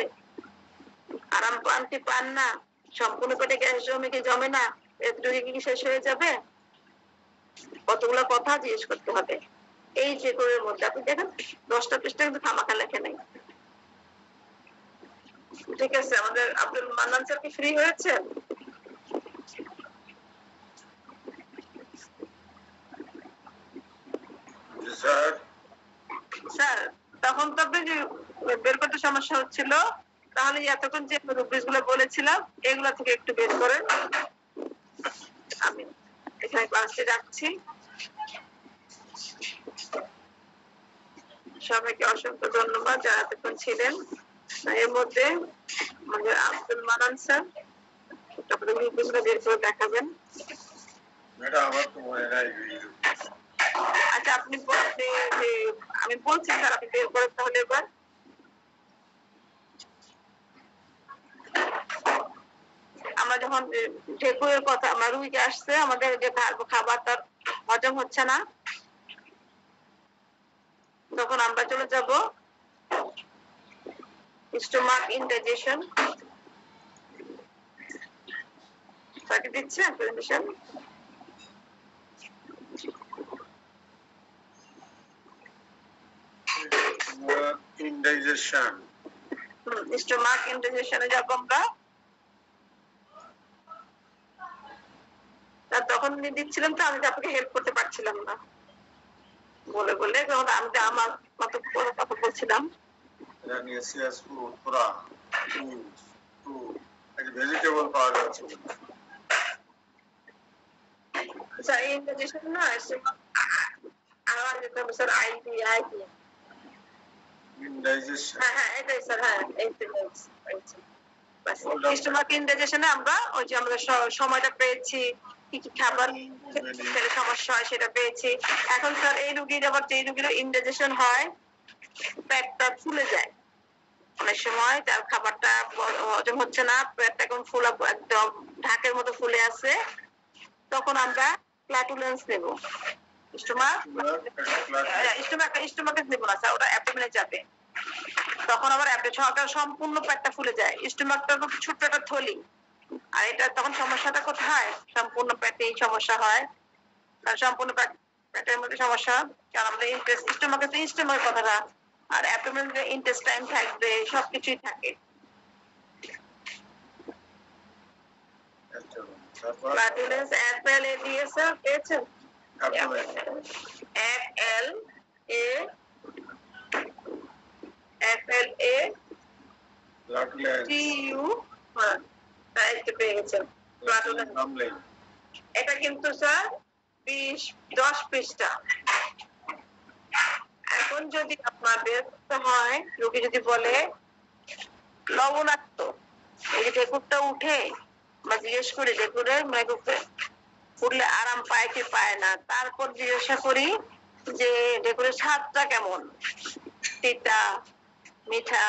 আরাম পানটি পান না, সম্পূর্ণ পেটে গ্যাস জমে না, রোগী কি শেষ হয়ে যাবে, কতগুলো কথা জিজ্ঞেস করতে হবে। এই যে কোরের মধ্যে আপনি দেখেন 10টা পৃষ্ঠা কিন্তু খামাখা লেখে নাই। ঠিক আছে, আমাদের আব্দুল মান্নান স্যার কি ফ্রি হয়েছে? স্যার তখন তো আপনি বের করতে সমস্যা হচ্ছিল, তাহলে এতক্ষণ যে রুব্রিক্স গুলো বলেছিলাম এগুলা থেকে একটু বের করেন। আমি এখানে ক্লাসটি রাখছি। সবাইকে অসংখ্য ধন্যবাদ যারা এতক্ষণ ছিলেন। এর মধ্যে আমাদের আব্দুল মান্নান স্যার তারপরে রুব্রিক্স বের করে দেখাবেন। আমার তো মনে নাই। আচ্ছা আপনি আমি বলছি স্যার, আপনি বের করেন তাহলে এবার। আমরা যখন ঢেকুরের কথা, আমরা রুগীকে আসছে, আমাদের যে খাবারটা হজম হচ্ছে না, তখন আমরা চলে যাব স্টোমাক ইনডাইজেশন। তাকে দিচ্ছে প্রেজেন্টেশন। ইনডাইজেশন, স্টোমাক ইনডাইজেশনে যাব আমরা। তখন দিচ্ছিলাম তো, আমি আপনাকে হেল্প করতে পারছিলাম না বলে বলে, কারণ আমি আমার মতো কথা বলছিলাম। ভেজিটেবল পাওয়া যাচ্ছে আচ্ছা ইনডাইজেশন না, আমার যেটা স্যার আইডি ইনডাইজেশন। হ্যাঁ এটাই স্যার, হ্যাঁ স্টোমাক ইনডাইজেশনে আমরা ওই যে আমরা সময়টা পেয়েছি, কি কি খাবার খেলে সমস্যা হয় সেটা পেয়েছি। এখন স্যার এই রোগীর আবার যে রোগীর ইনডাইজেশন হয়, পেটটা ফুলে যায় অনেক সময়, তার খাবারটা হজম হচ্ছে না, পেটটা এখন ফুলা একদম ঢাকের মতো ফুলে আছে, তখন আমরা ফ্ল্যাটুলেন্স নেব। স্টোমাকে নেব না স্যার, ওটা অ্যাবডোমেনে যাবে। তখন আবার সম্পূর্ণ পেটটা ফুলে যায়। স্টোমাকটা ছোট্ট একটা থলি, আর এটা তখন সমস্যাটা কোথায়? সম্পূর্ণ পেটেই সমস্যা হয়, কারণ সম্পূর্ণ পেটের মধ্যে সমস্যা, কারণ আমাদের স্টোমাকে তো স্টোমাকের কথাটা, আর অ্যাবডোমেনে ইন্টেস্টাইন থাকবে, সবকিছুই থাকে। ফ্ল্যাটুলেন্স FLA দিয়ে স্যার পেয়েছেন? FLA TU পেয়ে গেছেন। এটা কিন্তু স্যার 10 পৃষ্ঠা। এখন যদি আপনার বের করতে হয়, রোগী যদি বলে লবণাক্ত, এই যে ঢেকুরটা উঠে, আমরা জিজ্ঞেস করি ঢেকুরের ফুটলে আরাম পায় কি পায় না, তারপর জিজ্ঞাসা করি যে ঢেকুরের স্বাদটা কেমন, তিতা, মিঠা,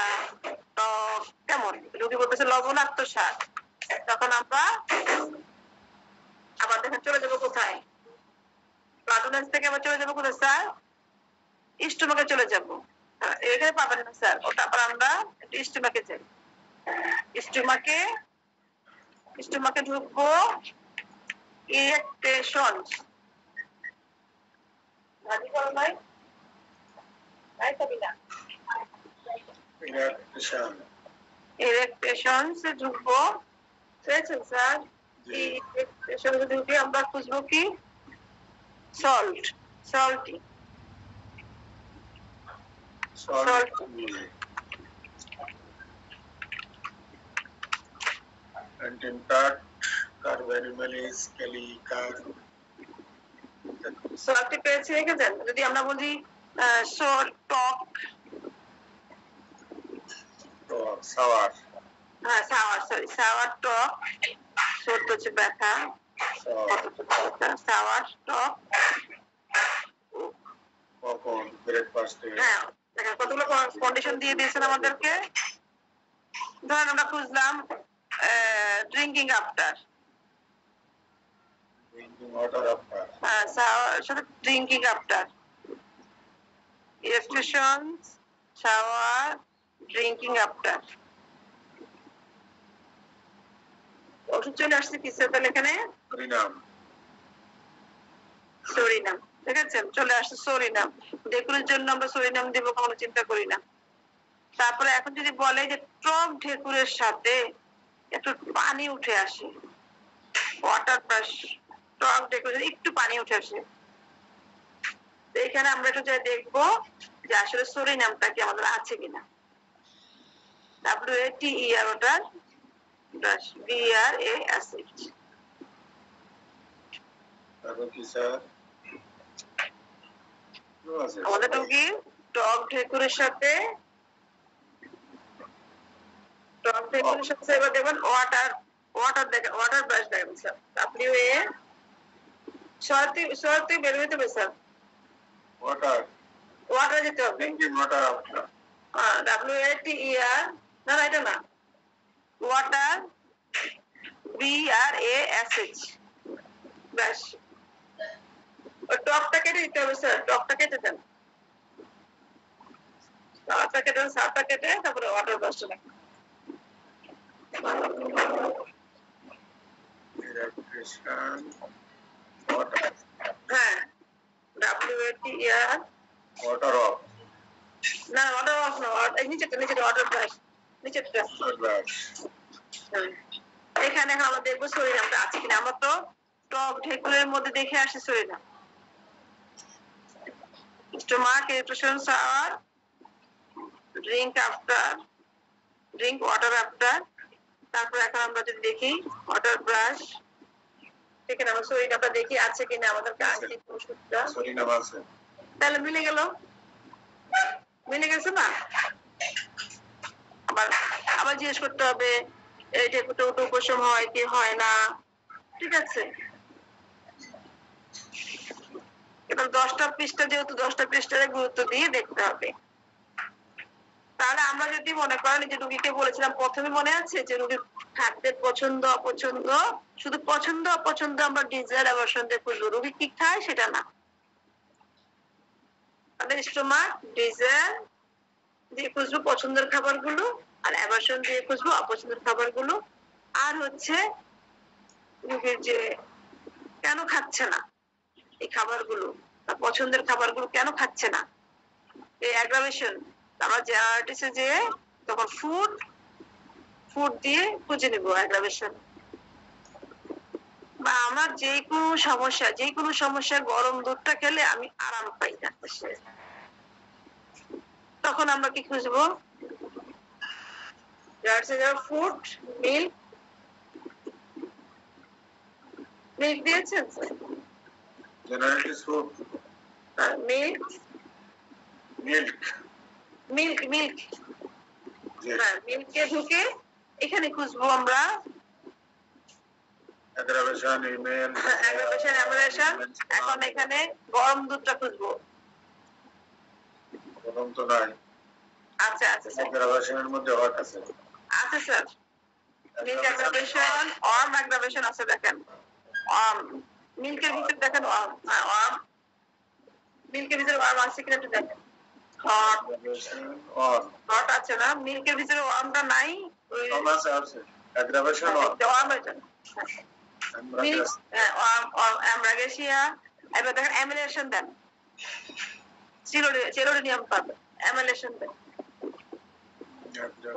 টক কেমন। রোগী বলতেছে লবণাক্ত স্বাদ, তখন আমরা আবার দেখেন চলে যাবো কোথায়? ফ্ল্যাটুলেন্স থেকে আবার চলে যাবো কোথায় স্যার? স্টোমাকে চলে যাবো। এখানে পাবেন না স্যার, ওটা আবার আমরা একটু স্টোমাকে যাই। স্টোমাকে ঢুকবো, ইরেকটেশন। ভাজি করো নাই? নাই খাবি না? ইরেকটেশন সে ঢুকবো, পেয়েছেন স্যার? ইরেকটেশন ঢুকে আমরা খুঁজবো কি? সল্টি। সল্টি পেয়েছি, রেখেছেন? যদি আমরা বলি টক, সাওয়ার টক, সত্য হচ্ছে ব্যথা, সাওয়ার টক। হ্যাঁ, কতগুলো কন্ডিশন দিয়ে দিয়েছেন আমাদেরকে। ধরেন আমরা খুঁজলাম drinking after, drinking after, eructation, shower, drinking after. ওষুধ চলে আসছে কি স্যার তাহলে এখানে? সরিনাম, দেখেছেন চলে আসছে সরিনাম। ঢেকুরের জন্য আমরা সরিনাম দেবো, কখনো চিন্তা করি না। তারপরে এখন যদি বলে যে টক ঢেকুরের সাথে একটু পানি উঠে আসে, ওয়াটার প্লাস টক ঢেকুরের একটু পানি উঠে আসে, এখানে আমরা একটু দেখবো যে আসলে সরিনামটা কি আমাদের আছে কিনা। WATER, ওটার BRA অ্যাসিড। আমাদের রোগী টক ঢেকুরের সাথে এবার দেখবেন ওয়াটার ব্রাশ দেখবেন স্যার। WA সরাতে বের হইতে হবে স্যার, ওয়াটার যেতে হবে। WATER, না এটা না, ওয়াটার BRA অ্যাসিড ব্রাশ। টকটা কেটে দিতে হবে স্যার, টকটা কেটে দেন, সারটা কেটে তারপরে ওয়াটার ব্রাশটা লাগবে। হ্যাঁ, WATER, না ওয়াটার অফ না, নিচেটা ওয়াটার ব্রাশ, নিচেটা। এখানে আমরা দেখবো সরিনামটা আছে কিনা। আমরা তো টক ঢেকুরের মধ্যে দেখে আসি সরিনাম। Stomach irritation, sour, drink water after. তারপর এখন আমরা যদি দেখি ওয়াটার ব্রাশ, সেখানে আমরা সরিনামটা দেখি আছে কিনা আমাদের আংশিক ওষুধটা। তাহলে মিলে গেছে না? আবার জিজ্ঞেস করতে হবে এই ঢেকুরটা উপশম হয় কি হয় না, ঠিক আছে? এবং 10টা পৃষ্ঠা, যেহেতু 10টা পৃষ্ঠারে গুরুত্ব দিয়ে দেখতে হবে। তাহলে আমরা যদি মনে করেন যে রুগীকে বলেছিলাম প্রথমে, মনে আছে যে রুগীর খাদ্যের পছন্দ অপছন্দ, শুধু পছন্দ অপছন্দ আমরা ডিজায়ার অ্যাভারশন দিয়ে খুঁজবো, রুগী কি খায় সেটা না। আমাদের স্টোমাক ডিজায়ার দিয়ে খুঁজবো পছন্দের খাবারগুলো, আর অ্যাভারশন দিয়ে খুঁজবো অপছন্দের খাবারগুলো। আর হচ্ছে রুগীর যে কেন খাচ্ছে না এই খাবারগুলো, বা পছন্দের খাবারগুলো কেন খাচ্ছে না, এই অ্যাগ্রাভেশন আমরা জেনারেটিসে যে তখন ফুড দিয়ে খুঁজে নেবো অ্যাগ্রাভেশন। বা আমার যে কোনো সমস্যা গরম দুধটা খেলে আমি আরাম পাই না, তখন আমরা কি খুঁজবো? ফুড, মিল্ক দিয়েছেন, জেনারেটিস ফুড, মিল্ক, হ্যাঁ মিল্কে ঢুকে এখানে খুঁজবো আমরা অ্যাগ্রাভেশন, ইমেল, অ্যাগ্রাভেশন। এখন এখানে গরম দুধটা খুঁজবো। গরম তো নাই। আচ্ছা স্যার, অ্যাগ্রাভেশনের মধ্যে হট আছে। আচ্ছা sir, milk aggravation, warm aggravation আছে, দেখেন ওয়ার্ম, মিল্কের ভিতরে দেখেন ওয়ার্ম, ওয়ার্ম মিল্কের ভিতরে ওয়ার্ম আছে কিনা একটু দেখেন। হট আছে না, মিল্কের ভিতরে ওয়ার্মটা নাই, আছে অ্যাগ্রাভেশন ওয়ার্ম হয়েছে। মিল্ক অ্যামরাগেশিয়া। এবার দেখেন অ্যামিলেশন দেন, চেলোডিনিয়াম পাবেন, অ্যামিলেশন দেন।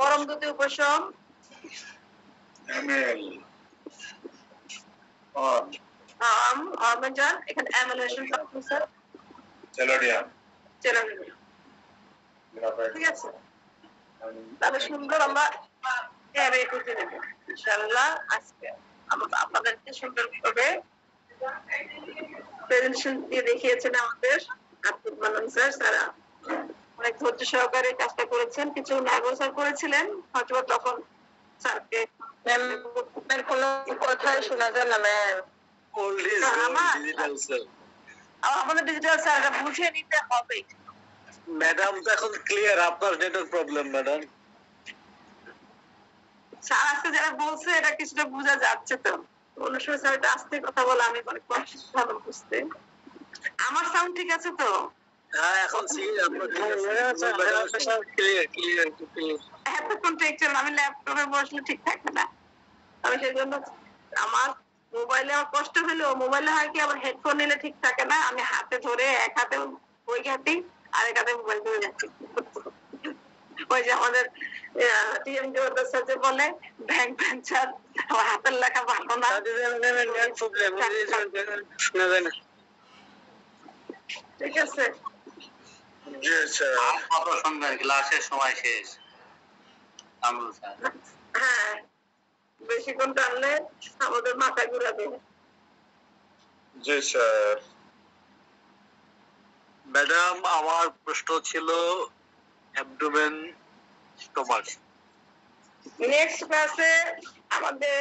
গরম দুধে উপশম, এমএল যান এখানে অ্যামিলেশন পাবেন স্যার, চেলোডিয়াম, ঠিক আছে। তাহলে সুন্দর আমরা খুঁজে নেব ইনশাআল্লাহ। আজকে আমরা আপনাদেরকে সুন্দরভাবে প্রেজেন্টেশন দিয়ে দেখিয়েছেন আমাদের আব্দুল মান্নান স্যার। স্যার অনেক ধৈর্য সহকারে কাজটা করেছেন, কিছু নার্ভাস করেছিলেন হয়তো, তখন স্যারকে কোনো কথাই শোনা যায় না ম্যাম। আমাদের ডিজিটাল স্যার বুঝিয়ে নিতে হবে। ম্যাডাম তো এখন ক্লিয়ার, আপনার নেটওয়ার্ক প্রবলেম ম্যাডাম। স্যার আজকে যারা বলছে এটা কিছুটা বোঝা যাচ্ছে, তো অন্য সময় স্যার এটা আস্তে কথা বলে আমি অনেক কষ্ট ভালো বুঝতে। আমার সাউন্ড ঠিক আছে তো? হ্যাঁ এখন এতক্ষণ ঠিক ছিল, আমি ল্যাপটপে বসলে ঠিক থাকে না। আমি সেই জন্য আমার মোবাইলে আমার কষ্ট হলেও, মোবাইলে হয় কি আমার হেডফোন নিলে ঠিক থাকে না, আমি হাতে ধরে এক হাতে বই ঘাটি আর এক হাতে মোবাইল ধরে যাচ্ছি। ওই যে আমাদের টিএম স্যার যে বলে ব্যাংক ভেঞ্চার, আমার হাতের লেখা ভালো না। ঠিক আছে, কত সুন্দর, ক্লাসের সময় শেষ। হ্যাঁ বেশিক্ষণ টানলে আমাদের মাথা ঘুরাবে। জি স্যার। ম্যাডাম আমার প্রশ্ন ছিল অ্যাবডোমেন, স্টোমাক। নেক্সট ক্লাসে আমাদের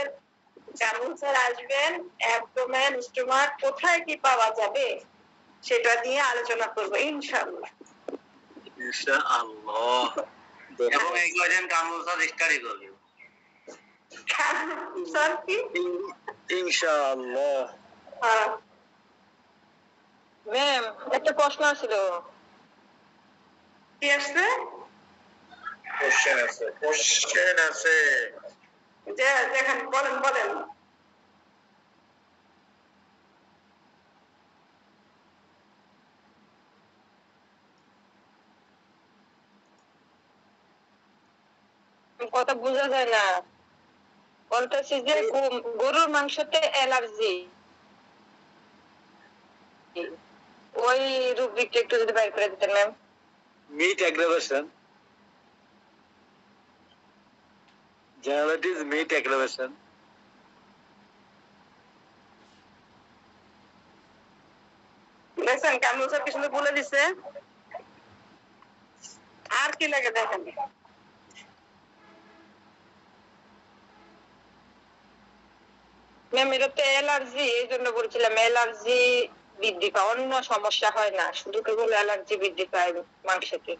কামরুল স্যার আসবেন, অ্যাবডোমেন স্টোমাক কোথায় কি পাওয়া যাবে সেটা নিয়ে আলোচনা করবো ইনশাআল্লাহ। ইনশাআল্লাহ। এবং এগুলো যেন কামরুল স্যার স্টাডি করবে। স্যার কি ইনশাআল্লাহ। ম্যাম একটা প্রশ্ন ছিল, কি আসছে? কোশ্চেন আছে। যে দেখেন, বলেন। কথা বোঝা যায় না, বলতেছি যে গরুর মাংসতে অ্যালার্জি, ওই রুব্রিকটা একটু যদি বাইর করে দিতেন ma'am. Meat aggravation, generalities meat aggravation. দেখছেন কামরুল স্যার কি সুন্দর বলে দিছে। আর কি লাগে দেখেন, ম্যাম এটা তো অ্যালার্জি, এই জন্য বলছিলাম অ্যালার্জি বৃদ্ধি পায়, অন্য সমস্যা হয় না, শুধু কেবল অ্যালার্জি বৃদ্ধি পায় মাংসেতে।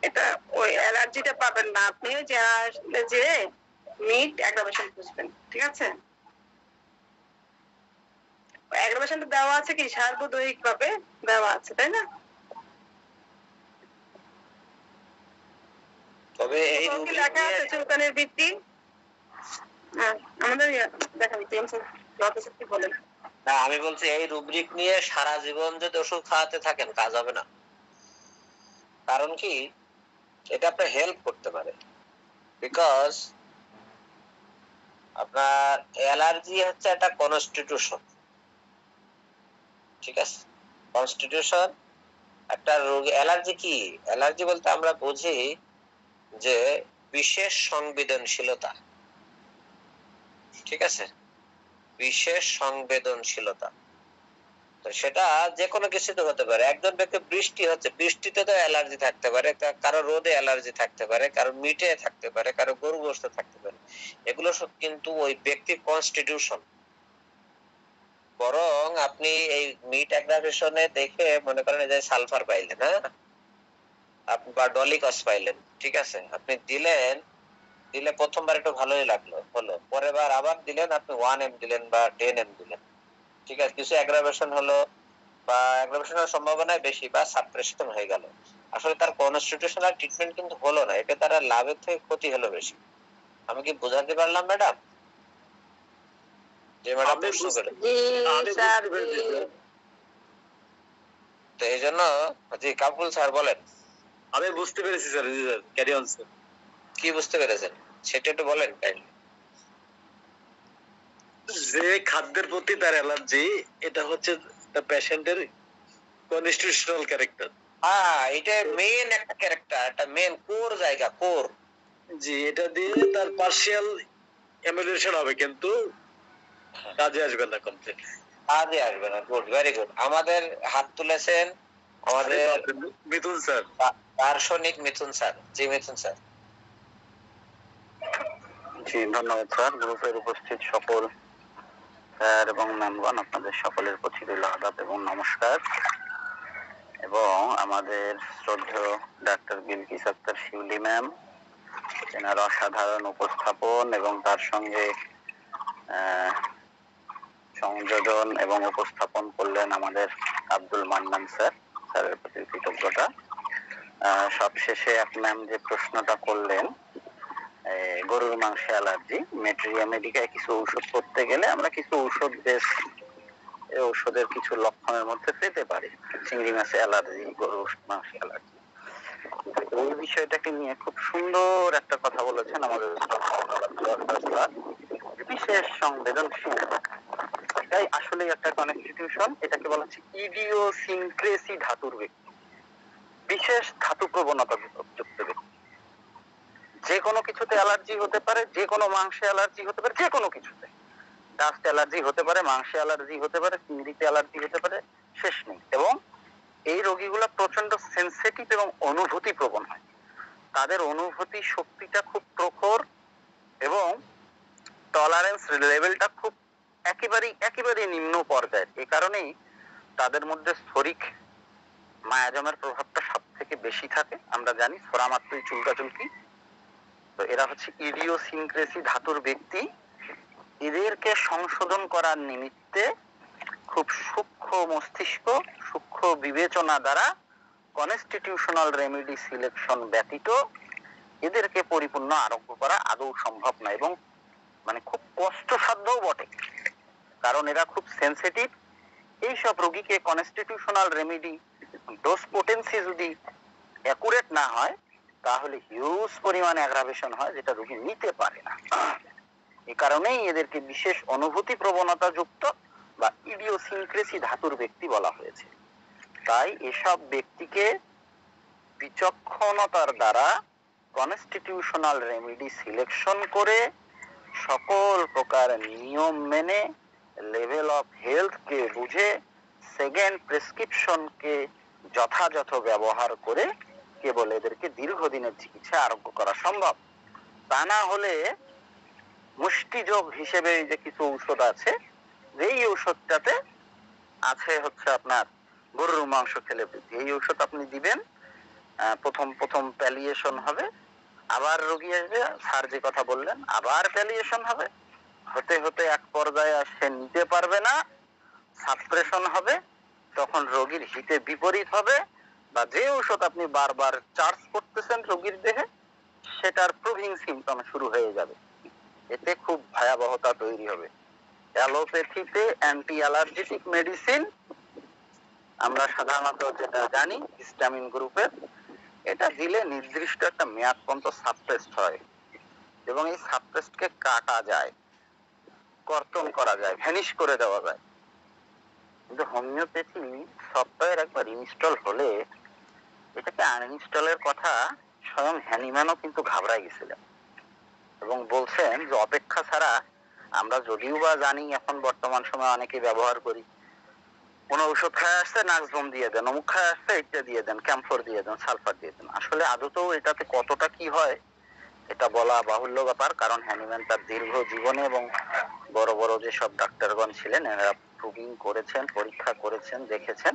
এটা ওই অ্যালার্জিটা পাবেন না আপনি, যে আসলে যে মিট অ্যাগ্রাভেশন বুঝবেন, ঠিক আছে? অ্যাগ্রাভেশনটা দেওয়া আছে কি সার্বদৈহিক ভাবে দেওয়া আছে, তাই না? তবে এই লেখা আছে চুলকানির বৃত্তি। হ্যাঁ, আমাদের দেখেন কি বলেন। না, আমি বলছি এই রুব্রিক নিয়ে সারা জীবন যদি ওষুধ খাওয়াতে থাকেন কাজ হবে না। কারণ কি, এটা আপনার হেল্প করতে পারে, বিকজ আপনার অ্যালার্জি হচ্ছে একটা কনস্টিটিউশন, ঠিক আছে? কনস্টিটিউশন একটা রোগ। অ্যালার্জি কি? অ্যালার্জি বলতে আমরা বুঝি যে বিশেষ সংবেদনশীলতা, ঠিক আছে? বিশেষ সংবেদনশীলতা, তো সেটা যে কোনো কিছুতে হতে পারে। একজন ব্যক্তি বৃষ্টি হচ্ছে, বৃষ্টিতে তো অ্যালার্জি থাকতে পারে, কারো রোদে অ্যালার্জি থাকতে পারে, কারো মিটে থাকতে পারে, কারো গরু গোশতে থাকতে পারে। এগুলো সব কিন্তু ওই ব্যক্তির কনস্টিটিউশন। বরং আপনি এই মিট অ্যাগ্রাভেশনে দেখে মনে করেন যে সালফার পাইলেন, হ্যাঁ, আপনি বা ডলিকস পাইলেন, ঠিক আছে, আপনি দিলেন, দিলে প্রথমবার একটু ভালোই লাগলো, হলো, পরের বার আবার দিলেন, আপনি 1M দিলেন বা 10M দিলেন, ঠিক আছে, কিছু অ্যাগ্রাভেশন হলো বা অ্যাগ্রাভেশনের সম্ভাবনা বেশি বা সাপ্রেশন হয়ে গেল। আসলে তার কনস্টিটিউশনাল ট্রিটমেন্ট কিন্তু হলো না, এটা তার লাভের থেকে ক্ষতি হলো বেশি। আমি কি বোঝাতে পারলাম ম্যাডাম? যে ম্যাডাম প্রশ্ন করে, তো এই জন্য, জি কাপুল স্যার বলেন। আমি বুঝতে পেরেছি sir, G sir, carry on sir. কি বুঝতে পেরেছেন সেটা একটু বলেন কাইন্ডলি। যে খাদ্যের প্রতি তার অ্যালার্জি, এটা হচ্ছে তার পেশেন্টের কনস্টিটিউশনাল ক্যারেক্টার। হ্যাঁ, এটা মেইন একটা ক্যারেক্টার, একটা মেইন কোর জায়গা, কোর। জি, এটা দিয়ে তার পার্শিয়াল এমুলেশন হবে, কিন্তু কাজে আসবে না কমপ্লিট। কাজে আসবে না। Good, very good. আমাদের হাত তুলেছেন আমাদের মিথুন স্যার, দার্শনিক মিথুন স্যার। জি মিথুন স্যার। জি, ধন্যবাদ স্যার। গ্রুপের উপস্থিত সকল স্যার এবং ম্যামগণ, আপনাদের সকলের প্রতি রইল আদাব এবং নমস্কার। এবং আমাদের শ্রদ্ধেয় ডাক্তার বিলকিস আক্তার শিউলি ম্যাম, তেনার অসাধারণ উপস্থাপন এবং তার সঙ্গে সংযোজন এবং উপস্থাপন করলেন আমাদের আব্দুল মান্নান স্যার, স্যারের প্রতি কৃতজ্ঞতা। সবশেষে এক ম্যাম যে প্রশ্নটা করলেন, গরুর মাংসে অ্যালার্জি, মেটেরিয়া মেডিকায় কিছু ঔষধ করতে গেলে আমরা কিছু ঔষধ বেশ ঔষধের কিছু লক্ষণের মধ্যে পেতে পারি। চিংড়ি মাছে অ্যালার্জি, গরুর মাংসে অ্যালার্জি, ওই বিষয়টাকে নিয়ে খুব সুন্দর একটা কথা বলেছেন আমাদের বিশেষ সংবেদনশীল। এটাই আসলে একটা কনস্টিটিউশন, এটাকে বলা হচ্ছে ইডিওসিনক্রেসি ধাতুর ব্যক্তি, বিশেষ ধাতু প্রবণতা যুক্ত ব্যক্তি। যে কোনো কিছুতে অ্যালার্জি হতে পারে, যে কোনো মাংসে অ্যালার্জি হতে পারে, যে কোনো কিছুতে ডাস্ট অ্যালার্জি হতে পারে, মাংসে অ্যালার্জি হতে পারে, চিংড়িতে অ্যালার্জি হতে পারে, শেষ নেই। এবং এই রোগীগুলো প্রচন্ড সেনসিটিভ এবং অনুভূতি প্রবণ হয়, তাদের অনুভূতি শক্তিটা খুব প্রখর এবং টলারেন্স লেভেলটা খুব একেবারেই নিম্ন পর্যায়ের। এই কারণেই তাদের মধ্যে স্থরিক মায়াজমের প্রভাবটা সব থেকে বেশি থাকে। আমরা জানি ছোড়া মাত্রই চুলকাচুলকি। তো এরা হচ্ছে ইডিওসিনক্রেসি ধাতুর ব্যক্তি। এদেরকে সংশোধন করার নিমিত্তে খুব সূক্ষ্ম মস্তিষ্ক, সূক্ষ্ম বিবেচনা দ্বারা কনস্টিটিউশনাল রেমেডি সিলেকশন ব্যতীত এদেরকে পরিপূর্ণ আরোগ্য করা আদৌ সম্ভব না, এবং মানে খুব কষ্টসাধ্যও বটে, কারণ এরা খুব সেনসিটিভ। এইসব রোগীকে কনস্টিটিউশনাল রেমেডি ডোজ পোটেন্সি যদি অ্যাকুরেট না হয়, তাহলে হিউজ পরিমাণে অ্যাগ্রাভেশন হয়, যেটা রোগী নিতে পারে না। এই কারণেই এদেরকে বিশেষ অনুভূতি প্রবণতা যুক্ত বা ইডিওসিনক্রেসি ধাতুর ব্যক্তি বলা হয়েছে। তাই এসব ব্যক্তিকে বিচক্ষণতার দ্বারা কনস্টিটিউশনাল রেমেডি সিলেকশন করে সকল প্রকার নিয়ম মেনে লেভেল অফ হেলথ কে বুঝে সেকেন্ড প্রেসক্রিপশনকে যথাযথ ব্যবহার করে কেবল এদেরকে দীর্ঘদিনের চিকিৎসা আরোগ্য করা সম্ভব। তা না হলে মুষ্টিযোগ হিসেবে এই যে কিছু ঔষধ আছে, এই ঔষধটাতে আছে হচ্ছে আপনার গরুর মাংস খেলে বৃদ্ধি। এই ঔষধ আপনি দিবেন, প্রথম প্রথম প্যালিয়েশন হবে, আবার রোগী আসবে, স্যার যে কথা বললেন, আবার প্যালিয়েশন হবে, হতে হতে এক পর্যায়ে সে নিতে পারবে না, সাপ্রেশন হবে, তখন রোগীর হিতে বিপরীত হবে, বা যে ঔষধ আপনি বারবার চার্জ করতেছেন রোগীর দেহে সেটার প্রুভিং সিমটম শুরু হয়ে যাবে। এতে খুব ভয়াবহতা তৈরি হবে। অ্যালোপ্যাথিতে অ্যান্টি অ্যালার্জেটিক মেডিসিন আমরা সাধারণত যেটা জানি হিস্টামিন গ্রুপের, এটা দিলে নির্দিষ্ট একটা মেয়াদ পর্যন্ত সাপ্রেসড হয় এবং এই সাপ্রেসডকে কাটা যায়, কর্তন করা যায়, ভ্যানিশ করে দেওয়া যায়। কিন্তু হোমিওপ্যাথি সফটওয়্যার একবার ইনস্টল হলে এটাকে আনইনস্টলের কথা স্বয়ং হ্যানিম্যানও কিন্তু ঘাবড়াই গেছিলেন এবং বলছেন যে অপেক্ষা ছাড়া আমরা যদিও বা জানি এখন বর্তমান সময়ে অনেকে ব্যবহার করি, কোন ঔষধ খায় আসছে নাক্সবম দিয়ে দেন, অমুক খায় আসছে এটা দিয়ে দেন, ক্যাম্ফর দিয়ে দেন, সালফার দিয়ে দেন। আসলে আদতেও এটাতে কতটা কি হয় এটা বলা বাহুল্য ব্যাপার, কারণ হ্যানিম্যান তার দীর্ঘ জীবনে এবং বড় বড় যেসব ডাক্তারগণ ছিলেন এরা প্রুভিং করেছেন, পরীক্ষা করেছেন, দেখেছেন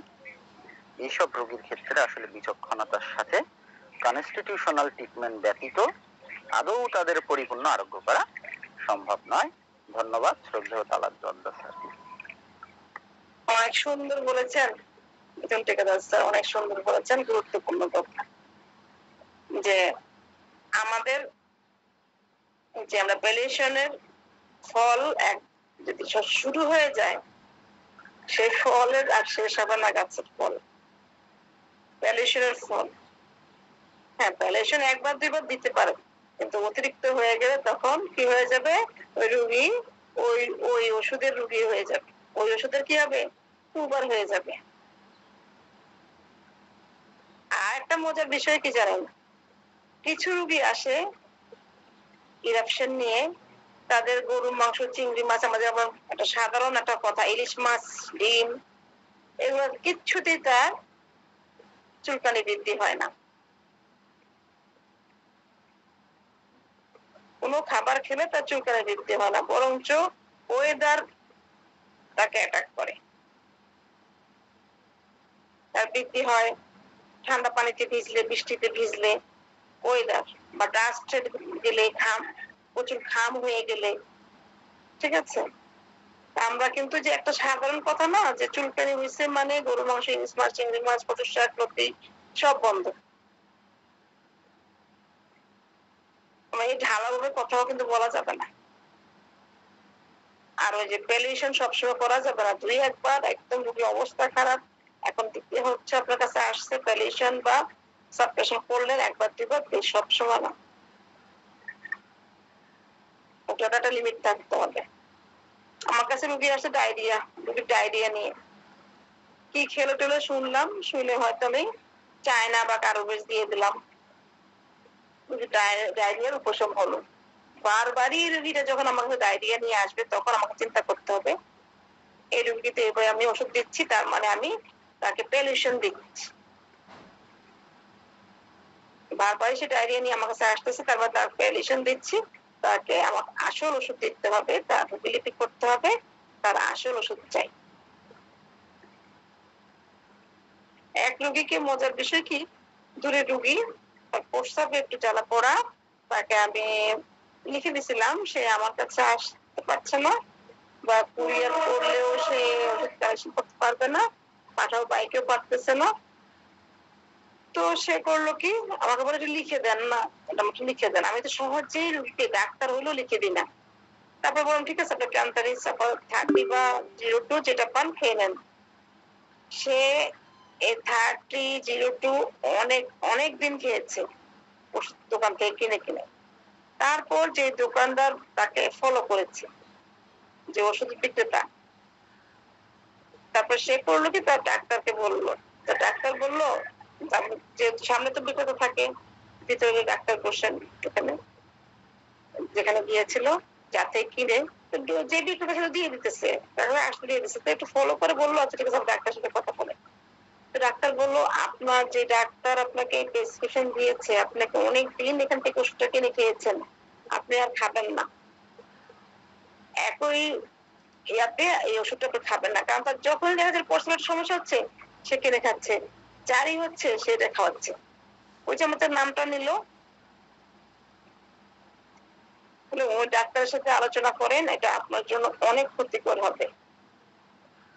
এইসব রোগীর ক্ষেত্রে আসলে বিচক্ষণতার সাথে কনস্টিটিউশনাল ট্রিটমেন্ট ব্যতীত আদৌ তাদের পরিপূর্ণ আরোগ্য করা সম্ভব নয়। ধন্যবাদ শ্রদ্ধেয় তালাত জর্দা স্যার। অনেক সুন্দর বলেছেন মিথুন টেকেদার স্যার, অনেক সুন্দর বলেছেন, গুরুত্বপূর্ণ কথা যে আমাদের যে আমরা প্যালিয়েশনের ফল এক যদি শুরু হয়ে যায় সেই ফলের আর শেষ হবে না গাছের ফল, প্যালিয়েশনের ফল। হ্যাঁ, প্যালিয়েশন একবার দুইবার দিতে পারে, কিন্তু অতিরিক্ত হয়ে গেলে তখন কি হয়ে যাবে, ওই রোগী ওই ওই ওষুধের রোগী হয়ে যাবে, ওই ওষুধের কি হবে, দুবার হয়ে যাবে। আর একটা মজার বিষয় কি জানেন, কিছু রোগী আসে ইরাপশন নিয়ে, তাদের গরুর মাংস, চিংড়ি মাছ, আমাদের আবার একটা সাধারণ একটা কথা, ইলিশ মাছ, ডিম, এগুলো কিচ্ছুতেই তার চুলকানি বৃদ্ধি হয় না। কোনো খাবার খেলে তার চুলকানি বৃদ্ধি হয় না, বরঞ্চ ওয়েদার তাকে অ্যাটাক করে, তার বৃদ্ধি হয় ঠান্ডা পানিতে ভিজলে, বৃষ্টিতে ভিজলে, ওয়েদার বা ডাস্টে গেলে, ঘাম, প্রচুর ঘাম হয়ে গেলে, ঠিক আছে। আমরা কিন্তু যে একটা সাধারণ কথা না যে চুলকানি হয়েছে মানে গরু মাংস, ইলিশ মাছ, চিংড়ি মাছ, কচুর শাক, লতি সব বন্ধ, এই ঢালাভাবে কথাও কিন্তু বলা যাবে না। আর ওই যে প্যালিয়েশন সবসময় করা যাবে না, দুই একবার একদম রোগী অবস্থা খারাপ, এখন দিতে হচ্ছে আপনার কাছে আসছে, প্যালিয়েশন বা সাপ্রেশন করলেন একবার দুইবার, সবসময় না, ওটার একটা লিমিট থাকতে হবে। আমার কাছে রোগী আসছে ডায়রিয়া, রোগীর ডায়রিয়া নিয়ে কি খেলো টেলো শুনলাম, শুনে হয়তো আমি চায়না বা কারো বেশ দিয়ে দিলাম, ডায়রিয়ার উপশম হলো। বারবারই রোগীটা যখন আমার কাছে ডায়রিয়া নিয়ে আসবে তখন আমাকে চিন্তা করতে হবে এই রোগীতে এবার আমি ওষুধ দিচ্ছি, তার মানে আমি তাকে প্যালিয়েশন দিচ্ছি। বারবারই সে ডায়রিয়া নিয়ে আমার কাছে আসতেছে, তারপর তার প্যালিয়েশন দিচ্ছি, তাকে আমার আসল ওষুধ দিতে হবে, তার বিলিপি করতে হবে, তার আসল ওষুধ চাই। এক রোগীকে মজার বিষয় কি, দূরে রোগী, তার প্রস্রাবে একটু জ্বালা পোড়া, তাকে আমি লিখে দিছিলাম, সে আমার কাছে আসতে পারছে না বা কুরিয়ার করলেও সে ওষুধ কালেকশন করতে পারবে না, পাঠাও বাইকেও পারতেছে না। তো সে করলো কি, আমাকে বলে লিখে দেন না, এটা আমাকে লিখে দেন। আমি তো সহজেই রোগীকে ডাক্তার হইলেও লিখে দিই না। তারপর বললাম ঠিক আছে, আপনি ক্যান্সারি 30 বা 02 যেটা পান খেয়ে নেন। সে এই 30-02 অনেক অনেক দিন খেয়েছে ওষুধ দোকান থেকে কিনে কিনে। তারপর যে দোকানদার তাকে ফলো করেছে, যে ওষুধ বিক্রেতা, তারপর সে করলো কি, তার ডাক্তারকে বললো, ডাক্তার বললো যে সামনে তো বিক্রেতা থাকে, ভিতরে ডাক্তার বসেন এখানে যেখানে গিয়েছিল, যাতে কিনে যে বিক্রেতা সেটা দিয়ে দিতেছে, তারপরে আসলে দিয়ে দিচ্ছে, তো একটু ফলো করে বললো আচ্ছা ঠিক আছে ডাক্তার সাথে কথা বলে। তো ডাক্তার বললো আপনার যে ডাক্তার আপনাকে প্রেসক্রিপশন দিয়েছে, আপনাকে অনেক দিন এখান থেকে ওষুধটা কিনে খেয়েছেন, আপনি আর খাবেন না। একই ইয়াতে এই ওষুধটা খাবেন না, কারণ তার যখন দেখা যায় পার্সোনাল সমস্যা হচ্ছে সে কিনে খাচ্ছে, যারই হচ্ছে সেটা খাওয়াচ্ছে। ওই যে আমাদের নামটা নিল, ওই ডাক্তারের সাথে আলোচনা করেন, এটা আপনার জন্য অনেক ক্ষতিকর হবে,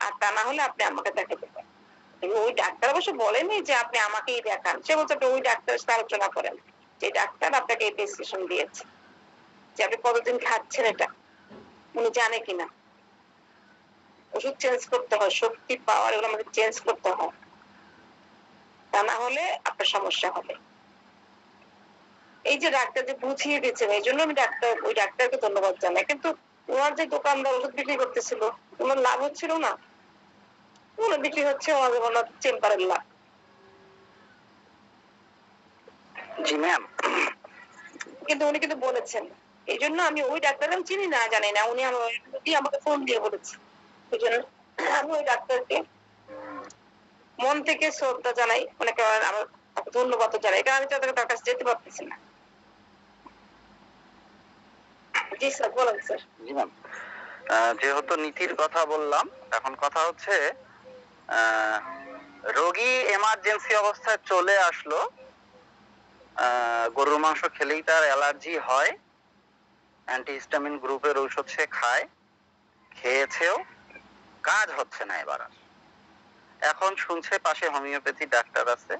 আর তা না হলে আপনি আমাকে দেখাতে পারেন। ওই ডাক্তার অবশ্য বলেনি যে আপনি আমাকেই দেখান, সে বলছে ওই ডাক্তারের সাথে আলোচনা করেন যে ডাক্তার আপনাকে এই প্রেসক্রিপশন দিয়েছে, যে আপনি কতদিন খাচ্ছেন এটা উনি জানে কিনা। ওষুধ চেঞ্জ করতে হয়, শক্তি পাওয়ার এগুলো আমাদের চেঞ্জ করতে হয়, তা না হলে আপনার সমস্যা হবে। এই যে ডাক্তার যে বুঝিয়ে দিচ্ছেন, এই জন্য আমি ওই ডাক্তারকে ধন্যবাদ জানাই। কিন্তু ওনার যে দোকানদার ওষুধ বিক্রি করতেছিল, ওনার লাভ হচ্ছিল না, ওনার বিক্রি হচ্ছে ওনার চেম্বারের লাভ। জি ম্যাম। কিন্তু উনি কিন্তু বলেছেন, এই জন্য আমি ওই ডাক্তার আমি চিনি না, জানি না, উনি আমাকে ফোন দিয়ে বলেছে, এই জন্য আমি ওই ডাক্তারকে মন থেকে শ্রদ্ধা জানাই, অনেকে আমার ধন্যবাদ জানাই, কারণ আমি তার কাছে যেতে পারতেছি না। জি স্যার, বলেন স্যার। জি ম্যাম, যেহেতু নীতির কথা বললাম, এখন কথা হচ্ছে রোগী এমার্জেন্সি অবস্থায় চলে আসলো, গরুর মাংস খেলেই তার অ্যালার্জি হয়, অ্যান্টিহিস্টামিন গ্রুপের ঔষধ সে খায়, খেয়েছেও, কাজ হচ্ছে না এবার আর। এখন শুনছে পাশে হোমিওপ্যাথি ডাক্তার আছে,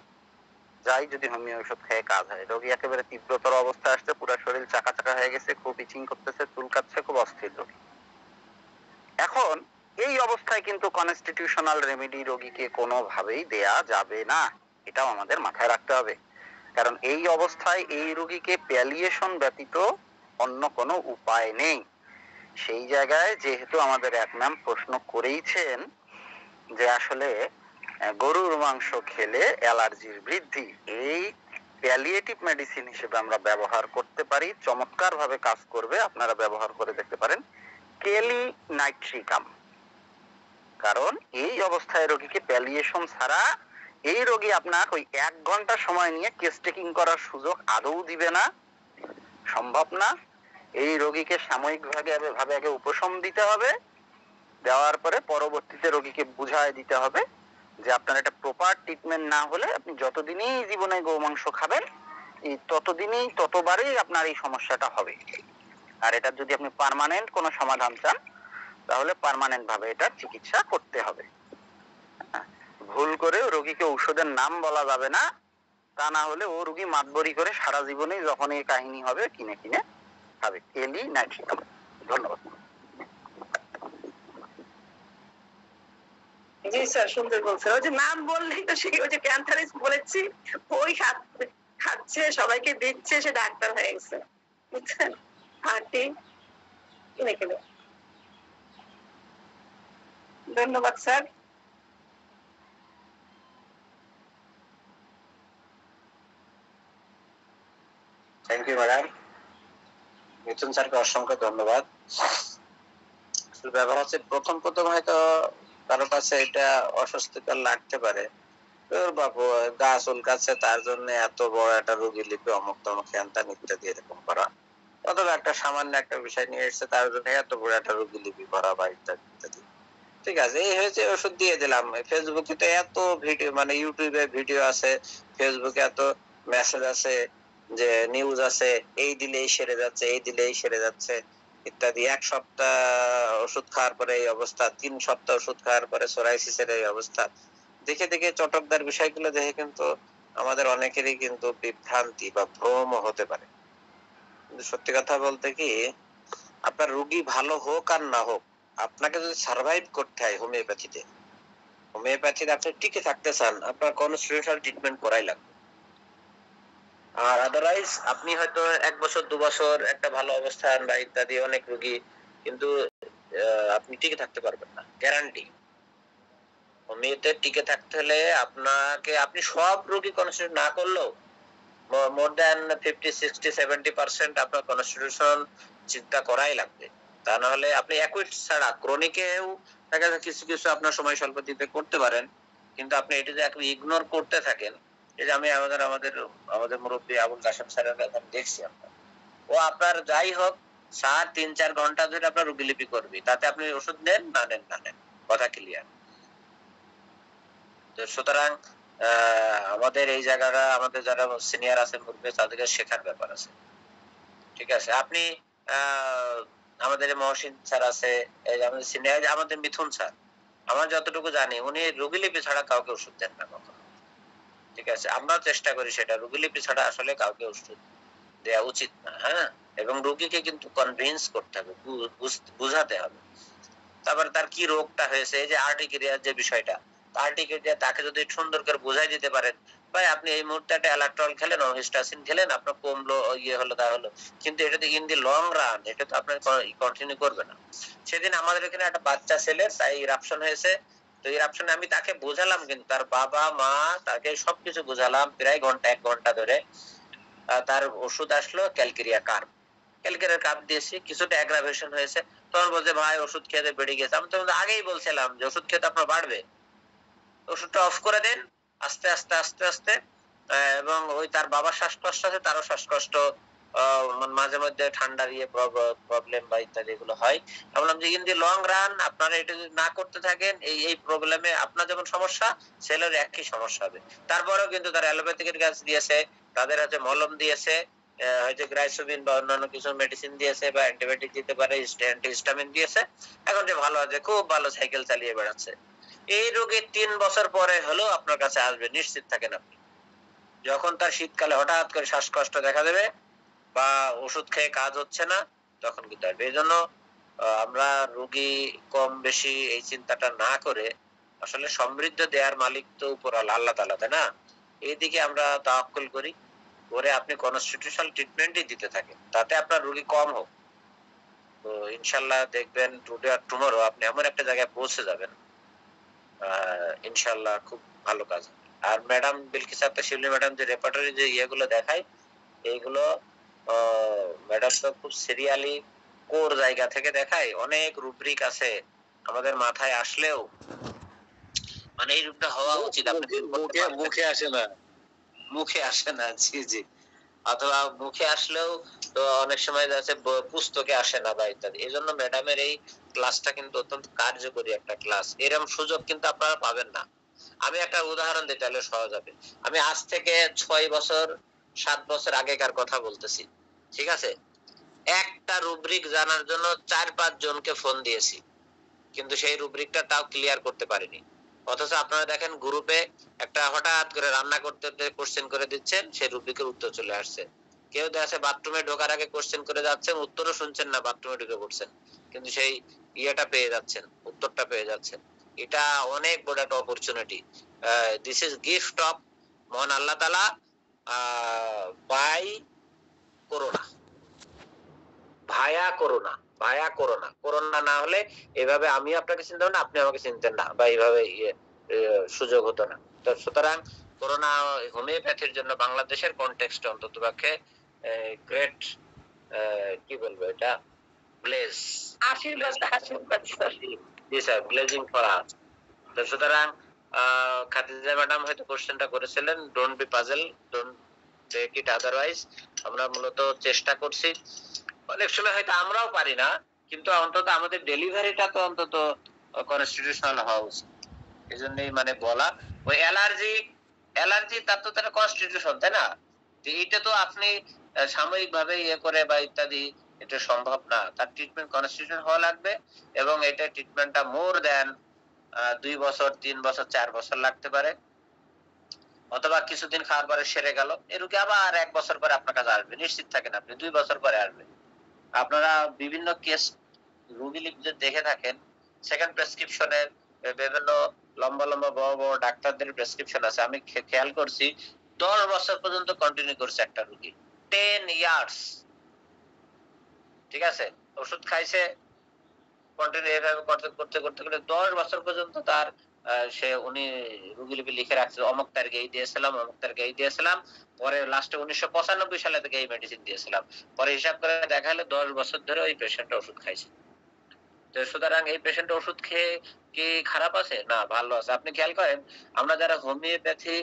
যাই যদি হোমিও ওষুধ খেয়ে কাজ হয়। রোগী একেবারে তীব্রতর অবস্থায় আসছে, পুরো শরীর চাকা চাকা হয়ে গেছে, খুব ইচিং করতেছে, চুলকাচ্ছে, খুব অস্থির রোগী। এখন এই অবস্থায় কিন্তু কনস্টিটিউশনাল রেমেডি রোগীকে কোনোভাবেই দেয়া যাবে না, এটাও আমাদের মাথায় রাখতে হবে। কারণ এই অবস্থায় এই রোগীকে প্যালিয়েশন ব্যতীত অন্য কোনো উপায় নেই। সেই জায়গায় যেহেতু আমাদের এক ম্যাম প্রশ্ন করেইছেন যে আসলে গরুর মাংস খেলে অ্যালার্জির বৃদ্ধি, এই প্যালিয়েটিভ মেডিসিন হিসেবে আমরা ব্যবহার করতে পারি, চমৎকার ভাবে কাজ করবে, আপনারা ব্যবহার করে দেখতে পারেন কেলি নাইট্রিকাম। কারণ এই অবস্থায় রোগীকে প্যালিয়েশন ছাড়া এই রোগী আপনার ওই 1 ঘন্টা সময় নিয়ে কেস টেকিং করার সুযোগ আদৌ দিবে না, সম্ভব না। এই রোগীকে সাময়িক ভাবে আগে উপশম দিতে হবে, দেওয়ার পরে পরবর্তীতে রোগীকে বুঝায় দিতে হবে যে আপনার এটা প্রপার ট্রিটমেন্ট না হলে আপনি যতদিনই জীবনে গোমাংস খাবেন এই ততবারই আপনার এই সমস্যাটা হবে। আর এটা যদি আপনি পার্মানেন্ট কোনো সমাধান চান তাহলে পার্মানেন্ট ভাবে এটা চিকিৎসা করতে হবে। ভুল করে রোগীকে ঔষধের নাম বলা যাবে না, তা না হলে ও রোগী মাতবরি করে সারা জীবনে যখন এই কাহিনী হবে কিনে কিনে খাবে। কেলি নাইট্রিকাম। ধন্যবাদ। জি স্যার, সুন্দর বলছেন। ওই যে নাম বললেই তো সে ওই যে ক্যান্সারিস বলেছি, ওই খাচ্ছে, সবাইকে দিচ্ছে, সে ডাক্তার হয়ে গেছে, বুঝছেন? হাঁটি কিনে কিনে। ধন্যবাদ sir. Thank you madam. Mithun স্যারকে অসংখ্য ধন্যবাদ। ব্যাপার হচ্ছে প্রথম হয়তো কারো কাছে এটা অস্বস্তিকর লাগতে পারে, তোর বাবু গা চুলকাচ্ছে তার জন্য এত বড় একটা রোগী লিপে অমুক তমুক হ্যান্তান ইত্যাদি এরকম করা, অথবা একটা সামান্য একটা বিষয় নিয়ে এসছে তার জন্য এত বড় একটা রোগী লিপি করা বা ইত্যাদি ইত্যাদি। ঠিক আছে, এই হয়েছে, ওষুধ দিয়ে দিলাম। ফেসবুকে তো এত ভিডিও, মানে ইউটিউবে ভিডিও আছে, ফেসবুকে এত মেসেজ আছে, যে নিউজ আছে, এই দিলেই সেরে যাচ্ছে, এই দিলেই সেরে যাচ্ছে ইত্যাদি। 1 সপ্তাহ ওষুধ খাওয়ার পরে এই অবস্থা, 3 সপ্তাহ ওষুধ খাওয়ার পরে সোরাইসিসের এই অবস্থা। দেখে দেখে চটকদার বিষয়গুলো দেখে কিন্তু আমাদের অনেকেরই কিন্তু বিভ্রান্তি বা ভ্রম হতে পারে। কিন্তু সত্যি কথা বলতে কি, আপনার রোগী ভালো হোক আর না হোক, আপনাকে যদি সার্ভাইভ করতে হয় হোমিওপ্যাথিতে আপনি টিকে থাকতে চান, আপনার কনস্টিটিউশনাল ট্রিটমেন্ট করাই লাগবে। আর আদারওয়াইজ আপনি হয়তো 1 বছর 2 বছর একটা ভালো অবস্থান বা ইত্যাদি অনেক রোগী, কিন্তু আপনি টিকে থাকতে পারবেন না, গ্যারান্টি। হোমিওতে টিকে থাকতে হলে আপনি সব রোগী কনস্টিটিউট না করলেও মোর দ্যান 50-60-70% আপনার কনস্টিটিউশন চিন্তা করাই লাগবে। তা না হলে আপনি অ্যাকুইট ছাড়া ক্রনিকেও কিছু কিছু আপনার সময় স্বল্পতিতে করতে পারেন, কিন্তু আপনি এটা যে আপনি ইগনোর করতে থাকেন, এই যে আমি আমাদের মুরব্বী আবুল কাশেম স্যারের কাছে দেখছি, ও আপনার যাই হোক স্যার 3-4 ঘন্টা ধরে আপনার রোগীলিপি করবি, তাতে আপনি ওষুধ নেন না নেন না নেন, কথা ক্লিয়ার। তো সুতরাং আমাদের এই জায়গাটা, আমাদের যারা সিনিয়র আছে মুরব্বী, তাদেরকে শেখার ব্যাপার আছে, ঠিক আছে। আপনি আমাদের মহসিন স্যার আছে, আমাদের সিনিয়র, আমাদের মিথুন স্যার, আমার যতটুকু জানি উনি রোগীলিপি ছাড়া কাউকে ওষুধ দেন না কখনো, ঠিক আছে। আমরাও চেষ্টা করি সেটা, রোগীলিপি ছাড়া আসলে কাউকে ওষুধ দেওয়া উচিত না, হ্যাঁ। এবং রোগীকে কিন্তু কনভিন্স করতে হবে, বুঝাতে হবে। তারপরে তার কি রোগটা হয়েছে, এই যে আর্টিকেরিয়ার যে বিষয়টা, আর্টিকেরিয়া তাকে যদি সুন্দর করে বুঝাই দিতে পারেন, ভাই আপনি এই মুহূর্তে একটা অ্যালাট্রল খেলেন, হিস্টাসিন খেলেন, আপনার কমলো, ইয়ে হলো, তা হলো, কিন্তু এটা তো ইন দি লং রান, এটা তো আপনার কন্টিনিউ করবে না। সেদিন আমাদের এখানে একটা বাচ্চা ছেলে তাই ইরাপশন হয়েছে, তো ইরাপশনে আমি তাকে বোঝালাম, কিন্তু তার বাবা মা তাকে সবকিছু বোঝালাম প্রায় 1 ঘন্টা ধরে। তার ওষুধ আসলো ক্যালকেরিয়া কাপ দিয়েছি, কিছুটা অ্যাগ্রাভেশন হয়েছে, তখন বলছে ভাই ওষুধ খেতে বেড়ে গেছে। আমি তো আগেই বলছিলাম যে ওষুধ খেতে আপনার বাড়বে, ওষুধটা অফ করে দেন আস্তে আস্তে আস্তে আস্তে। এবং ওই তার বাবার শ্বাসকষ্ট আছে, তারও শ্বাসকষ্ট, মাঝে মধ্যে ঠান্ডার ইয়ে প্রবলেম বা ইত্যাদি এগুলো হয়। আমি বললাম যে ইন দি লং রান আপনারা এটা যদি না করতে থাকেন, এই প্রবলেমে আপনার যেমন সমস্যা, ছেলের একই সমস্যা হবে। তারপরেও কিন্তু তার অ্যালোপ্যাথিকের কাজ দিয়েছে, তাদের হাতে মলম দিয়েছে, হয়তো গ্রাইসোবিন বা অন্যান্য কিছু মেডিসিন দিয়েছে, বা অ্যান্টিবায়োটিক দিতে পারে, অ্যান্টিহিস্টামিন দিয়েছে, এখন যে ভালো আছে, খুব ভালো সাইকেল চালিয়ে বেড়াচ্ছে। এই রোগী 3 বছর পরে হলেও আপনার কাছে আসবে, নিশ্চিত থাকেন আপনি। যখন তার শীতকালে হঠাৎ করে শ্বাসকষ্ট দেখা দেবে বা ওষুধ খেয়ে কাজ হচ্ছে না, তখন কিন্তু আসবে। এই জন্য আমরা রোগী কম বেশি এই চিন্তাটা না করে, আসলে সমৃদ্ধ দেয়ার মালিক তো উপর আল্লাহ তাআলা, তাই না? এইদিকে আমরা তাওয়াক্কুল করি, করে আপনি কনস্টিটিউশনাল ট্রিটমেন্টই দিতে থাকেন, তাতে আপনার রোগী কম হোক। তো ইনশাল্লাহ দেখবেন টুডে আর টুমরো আপনি এমন একটা জায়গায় পৌঁছে যাবেন, ইনশাল্লাহ খুব ভালো কাজ। আর ম্যাডাম বিলকিস আক্তার শিবলী ম্যাডাম যে রেপার্টরি যে ইয়েগুলো দেখায়, এইগুলো ম্যাডাম তো খুব সিরিয়ালি কোর জায়গা থেকে দেখায়, অনেক রুব্রিক আছে আমাদের মাথায় আসলেও, মানে এই রূপটা হওয়া উচিত। মুখে আসে না, মুখে আসে না, জি জি, অথবা মুখে আসলেও তো অনেক সময় যাচ্ছে পুস্তকে আসে না বা ইত্যাদি। এই জন্য ম্যাডামের এই ক্লাসটা কিন্তু অত্যন্ত কার্যকরী একটা ক্লাস, এরকম সুযোগ কিন্তু আপনারা পাবেন না। আমি একটা উদাহরণ দিই তাহলে সহজ হবে। আমি আজ থেকে 6-7 বছর আগেকার কথা বলতেছি, ঠিক আছে। একটা রুব্রিক জানার জন্য 4-5 জনকে ফোন দিয়েছি, কিন্তু সেই রুব্রিকটা তাও ক্লিয়ার করতে পারিনি। অথচ আপনারা দেখেন গ্রুপে একটা হঠাৎ করে রান্না করতে কোশ্চেন করে দিচ্ছেন, সেই রুব্রিকের উত্তর চলে আসছে। কেউ দেখা বাথরুমে ঢোকার আগে কোশ্চেন করে যাচ্ছেন, উত্তরও শুনছেন না, বাথরুমে ঢুকে পড়ছেন, কিন্তু সেই ইয়েটা পেয়ে যাচ্ছেন, উত্তরটা পেয়ে যাচ্ছেন। এটা অনেক বড় একটা opportunity. This is gift of মহান আল্লাহ তাআলা বাই করোনা, ভায়া করোনা না হলে এভাবে আমি আপনাকে চিনতাম না, আপনি আমাকে চিনতেন না, বা এইভাবে সুযোগ হতো না। তো সুতরাং করোনা হোমিওপ্যাথির জন্য বাংলাদেশের কনটেক্সটে অন্তত পক্ষে গ্রেট, কি বলবো এটা, ব্লেজ, আশীর্বাদ জি স্যার, ব্লেজিং ফর আস। তো সুতরাং খাদিজা ম্যাডাম হয়তো কোশ্চেনটা করেছিলেন, don't be puzzle, don't take it otherwise. আমরা মূলত চেষ্টা করছি, অনেক সময় হয়তো আমরাও পারি না, কিন্তু অন্তত আমাদের ডেলিভারিটা তো অন্তত কনস্টিটিউশনাল হওয়া উচিত। এই জন্যই মানে বলা, ওই অ্যালার্জি তার তো তারা কনস্টিটিউশন, তাই না? এইটা তো আপনি সাময়িক ভাবে ইয়ে করে বা ইত্যাদি, এটা সম্ভব না। তার ট্রিটমেন্ট কনস্টিটিউশন হওয়া লাগবে, এবং এটা ট্রিটমেন্টটা মোর দেন 2 বছর, 3 বছর, 4 বছর লাগতে পারে, অথবা কিছুদিন খাওয়ার পরে সেরে গেল, এই রোগী আবার 1 বছর পরে আপনার কাছে আসবে, নিশ্চিত থাকেন আপনি 2 বছর পরে আসবে। আপনারা বিভিন্ন কেস রোগী লিখতে দেখে থাকেন, সেকেন্ড প্রেসক্রিপশনের বিভিন্ন লম্বা লম্বা বড় বড় ডাক্তারদের প্রেসক্রিপশন আছে, আমি খেয়াল করছি 10 বছর পর্যন্ত কন্টিনিউ করছে একটা রোগী, 10 ইয়ার্স, ঠিক আছে। ওষুধ খাইছে, কন্টিনিউ এভাবে করতে করতে করতে করতে 10 বছর পর্যন্ত তার উনি রোগীলিপি লিখে রাখছে, অমুক তারিখে এই দিয়েছিলাম, অমুক তারিখে এই দিয়েছিলাম, পরে লাস্টে 1995 সালে থেকে এই মেডিসিন দিয়েছিলাম, পরে হিসাব করে দেখা হলো 10 বছর ধরে ওই পেশেন্ট ওষুধ খাইছে। তো সুতরাং এই পেশেন্ট ওষুধ খেয়ে কি খারাপ আছে? না, ভালো আছে। আপনি খেয়াল করেন, আমরা যারা হোমিওপ্যাথি